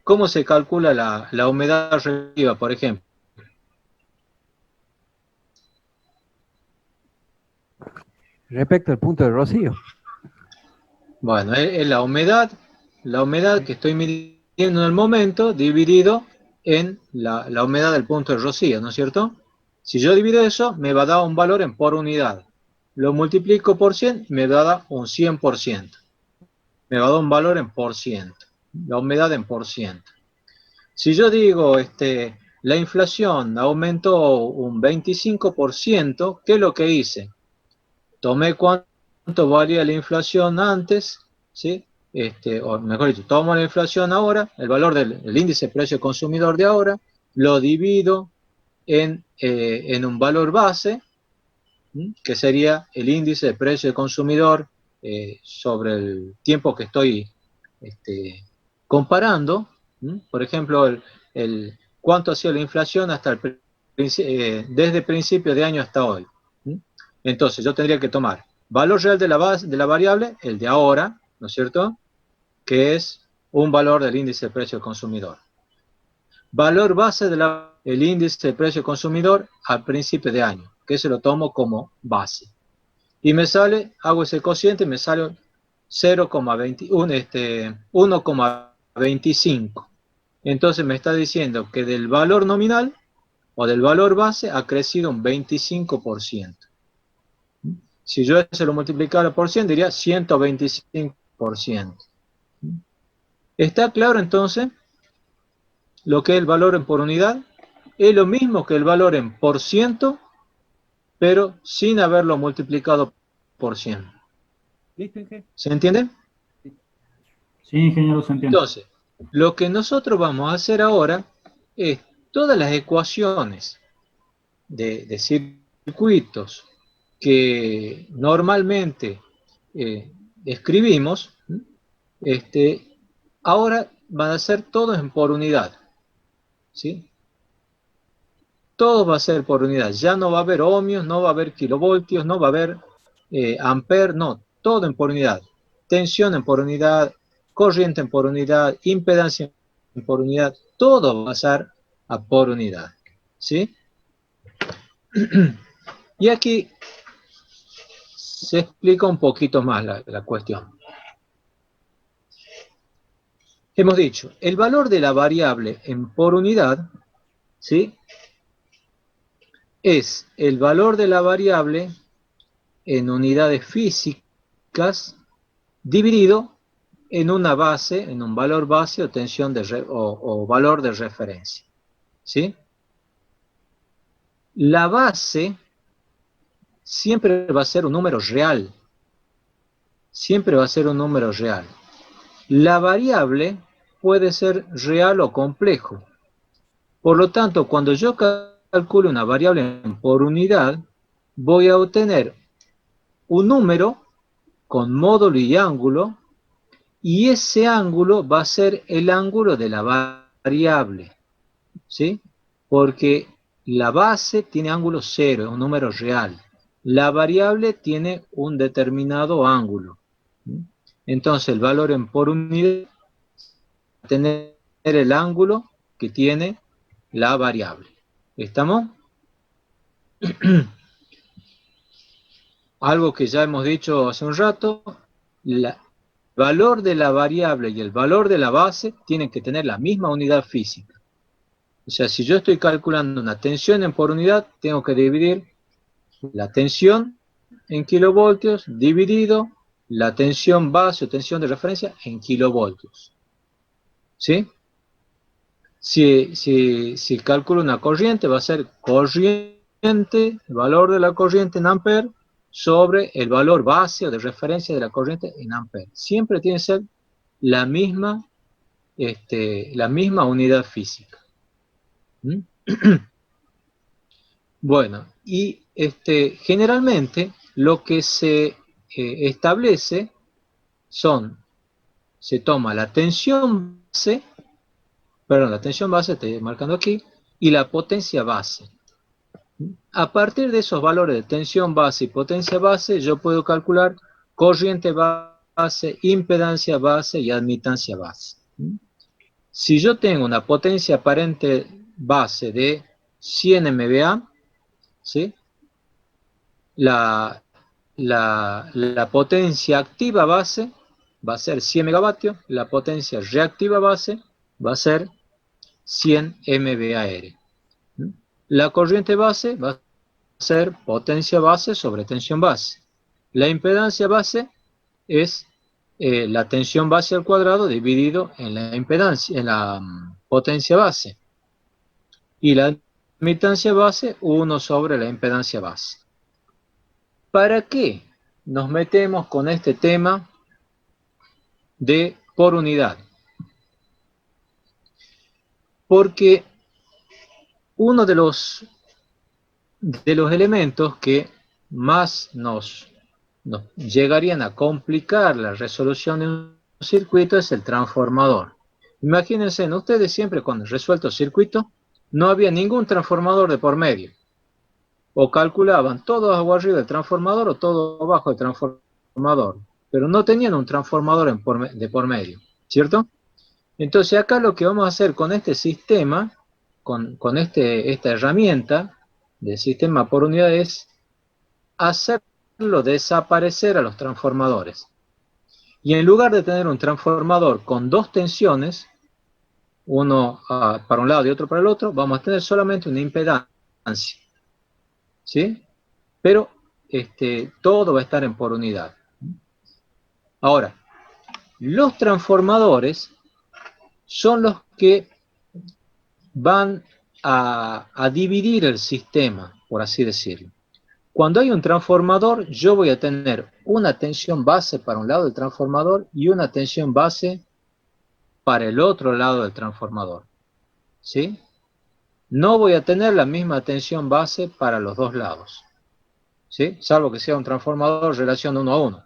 ¿cómo se calcula la humedad relativa, por ejemplo? Respecto al punto de rocío. Bueno, es la humedad que estoy midiendo en el momento dividido en la humedad del punto de rocío, ¿no es cierto? Si yo divido eso, me va a dar un valor en por unidad. Lo multiplico por 100, me va a dar un 100%. Me va a dar un valor en por ciento. La humedad en por ciento. Si yo digo, la inflación aumentó un 25%, ¿qué es lo que hice? Tomé cuánto valía la inflación antes, ¿sí? O mejor dicho, tomo la inflación ahora, el valor del índice de precio consumidor de ahora, lo divido en un valor base, ¿sí?, que sería el índice de precio de consumidor sobre el tiempo que estoy comparando. ¿Sí? Por ejemplo, cuánto ha sido la inflación hasta desde el principio de año hasta hoy. ¿Sí? Entonces yo tendría que tomar valor real de la variable, el de ahora, ¿no es cierto?, que es un valor del índice de precio del consumidor. Valor base del índice de precio del consumidor al principio de año, que se lo tomo como base. Y me sale, hago ese cociente, me sale 1,25. Entonces me está diciendo que del valor nominal o del valor base ha crecido un 25%. Si yo se lo multiplicara por 100, diría 125%. ¿Está claro entonces lo que es el valor en por unidad? Es lo mismo que el valor en por ciento, pero sin haberlo multiplicado por 100. ¿Se entiende? Sí, ingeniero, se entiende. Entonces, lo que nosotros vamos a hacer ahora es todas las ecuaciones de circuitos que normalmente escribimos, ahora van a ser todos por unidad, ¿sí? Todo va a ser por unidad. Ya no va a haber ohmios, no va a haber kilovoltios, no va a haber amperes, no, todo en por unidad. Tensión en por unidad, corriente en por unidad, impedancia en por unidad, todo va a ser a por unidad, ¿sí? Y aquí se explica un poquito más la cuestión. Hemos dicho, el valor de la variable en por unidad, ¿sí?, es el valor de la variable en unidades físicas dividido en una base, en un valor base o tensión o valor de referencia, ¿sí? La base siempre va a ser un número real. Siempre va a ser un número real. La variable puede ser real o complejo. Por lo tanto, cuando yo calculo una variable por unidad, voy a obtener un número con módulo y ángulo, y ese ángulo va a ser el ángulo de la variable, ¿sí? Porque la base tiene ángulo 0, es un número real. La variable tiene un determinado ángulo. Entonces, el valor en por unidad va a tener el ángulo que tiene la variable. ¿Estamos? Algo que ya hemos dicho hace un rato, el valor de la variable y el valor de la base tienen que tener la misma unidad física. O sea, si yo estoy calculando una tensión en por unidad, tengo que dividir la tensión en kilovoltios dividido la tensión base o tensión de referencia en kilovoltios. ¿Sí? Si calculo una corriente, va a ser corriente, el valor de la corriente en amperes, sobre el valor base o de referencia de la corriente en amperes. Siempre tiene que ser la misma unidad física. ¿Mm? Bueno, y generalmente lo que se establece se toma la tensión base, estoy marcando aquí, y la potencia base. A partir de esos valores de tensión base y potencia base, yo puedo calcular corriente base, impedancia base y admitancia base. Si yo tengo una potencia aparente base de 100 MVA, ¿sí?, la potencia activa base va a ser 100 megavatios, la potencia reactiva base va a ser 100 MVAR. La corriente base va a ser potencia base sobre tensión base. La impedancia base es la tensión base al cuadrado dividido en la impedancia, en la potencia base. Y la admitancia base, 1 sobre la impedancia base. ¿Para qué nos metemos con este tema de por unidad? Porque uno de los elementos que más nos llegarían a complicar la resolución de un circuito es el transformador. Imagínense, ustedes siempre cuando resuelto circuito, no había ningún transformador de por medio. O calculaban todo abajo arriba del transformador o todo abajo del transformador. Pero no tenían un transformador de por medio, ¿cierto? Entonces acá lo que vamos a hacer con este sistema, con esta herramienta del sistema por unidad, es hacerlo desaparecer a los transformadores. Y en lugar de tener un transformador con dos tensiones, uno para un lado y otro para el otro, vamos a tener solamente una impedancia. ¿Sí? Pero todo va a estar en por unidad. Ahora, los transformadores son los que van a dividir el sistema, por así decirlo. Cuando hay un transformador, yo voy a tener una tensión base para un lado del transformador y una tensión base para el otro lado del transformador. ¿Sí? no voy a tener la misma tensión base para los dos lados, ¿sí? Salvo que sea un transformador relación 1 a 1.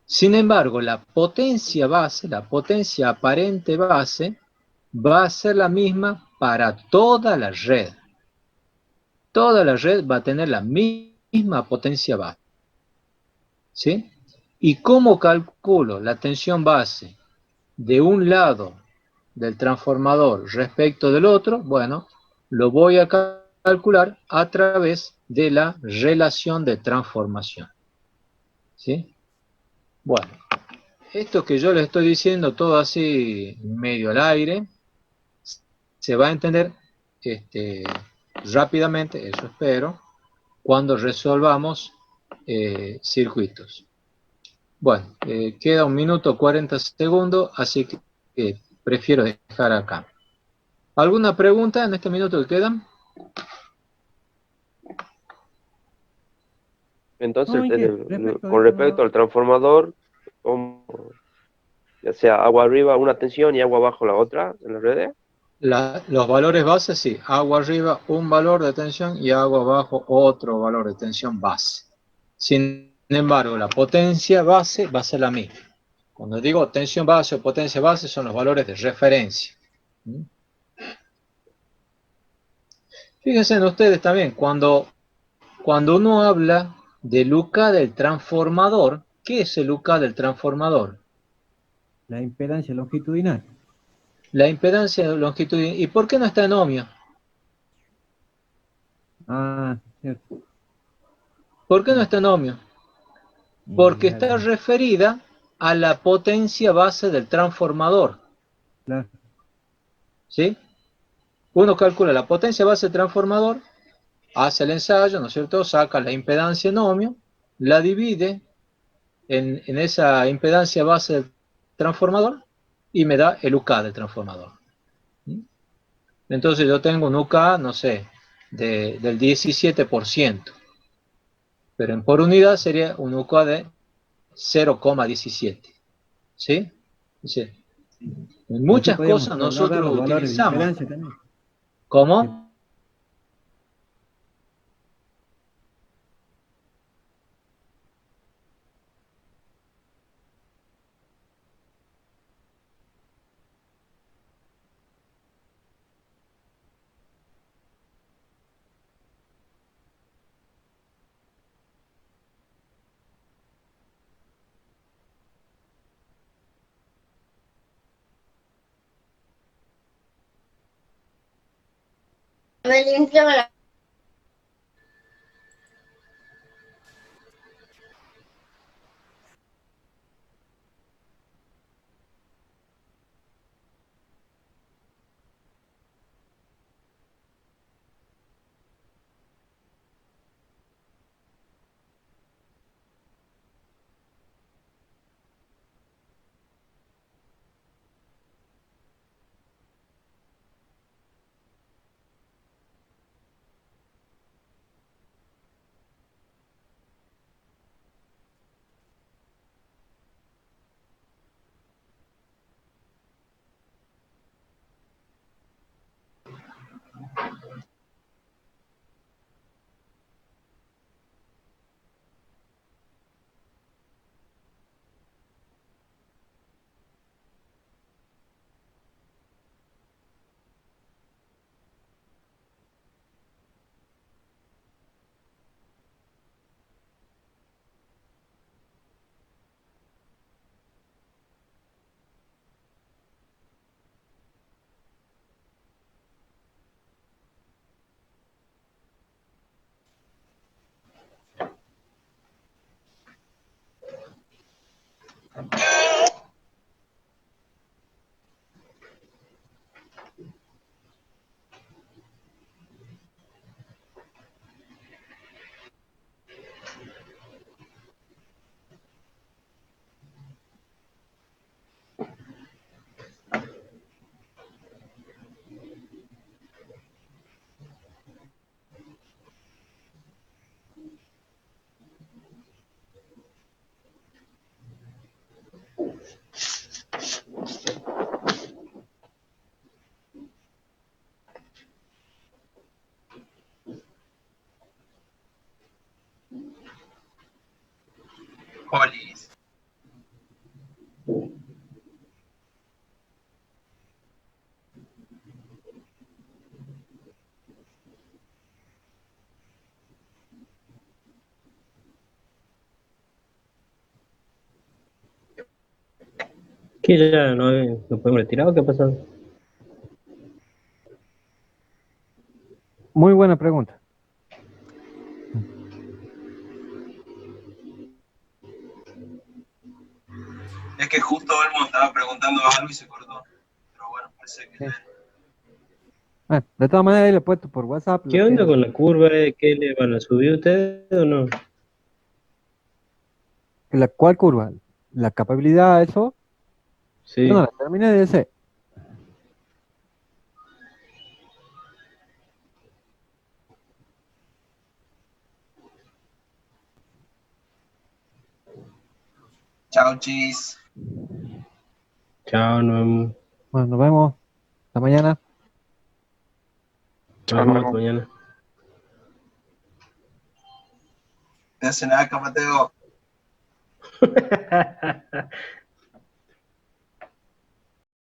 Sin embargo, la potencia base, la potencia aparente base, va a ser la misma para toda la red. Toda la red va a tener la misma potencia base, ¿sí? ¿Y cómo calculo la tensión base de un lado del transformador respecto del otro? Bueno, lo voy a calcular a través de la relación de transformación, ¿sí? Bueno, esto que yo les estoy diciendo todo así medio al aire, se va a entender rápidamente, eso espero, cuando resolvamos circuitos. Bueno, queda 1 minuto 40 segundos, así que prefiero dejar acá. ¿Alguna pregunta en este minuto que quedan? Entonces, No, respecto a con respecto eso, al transformador, ya sea agua arriba una tensión y agua abajo la otra en las redes. Los valores bases, sí. Agua arriba un valor de tensión y agua abajo otro valor de tensión base. Sin embargo, la potencia base va a ser la misma. Cuando digo tensión base o potencia base son los valores de referencia. Fíjense en ustedes también, cuando uno habla del UK del transformador, ¿qué es el UK del transformador? la impedancia longitudinal. La impedancia longitudinal. ¿Y por qué no está en ohmio? Ah, cierto. ¿Por qué no está en ohmio? Porque está referida a la potencia base del transformador. Claro. ¿Sí? Uno calcula la potencia base del transformador, hace el ensayo, ¿no es cierto? Saca la impedancia en ohmio, la divide en esa impedancia base del transformador y me da el UK del transformador. Entonces yo tengo un UK, no sé, del 17%, pero por unidad sería un UK de 0,17. ¿Sí? ¿Sí? En Así muchas podíamos cosas trasladar nosotros los valores de utilizamos. impedancia también. ¿Cómo? Me limpio la... ¿Qué ya no podemos retirar o qué ha pasado? Muy buena pregunta. Es que justo Olmo estaba preguntando algo y se cortó. Pero bueno, parece que... Sí. Bueno, de todas maneras, ahí le he puesto por WhatsApp. ¿Qué onda con la curva? ¿Qué le van a subir ustedes o no? ¿Cuál curva? La capacidad, eso. Sí. Yo no la terminé de ese. Chao, chis. Chao, nos Bueno, nos vemos. Hasta mañana. vemos hasta mañana. Te hacen acá, Mateo.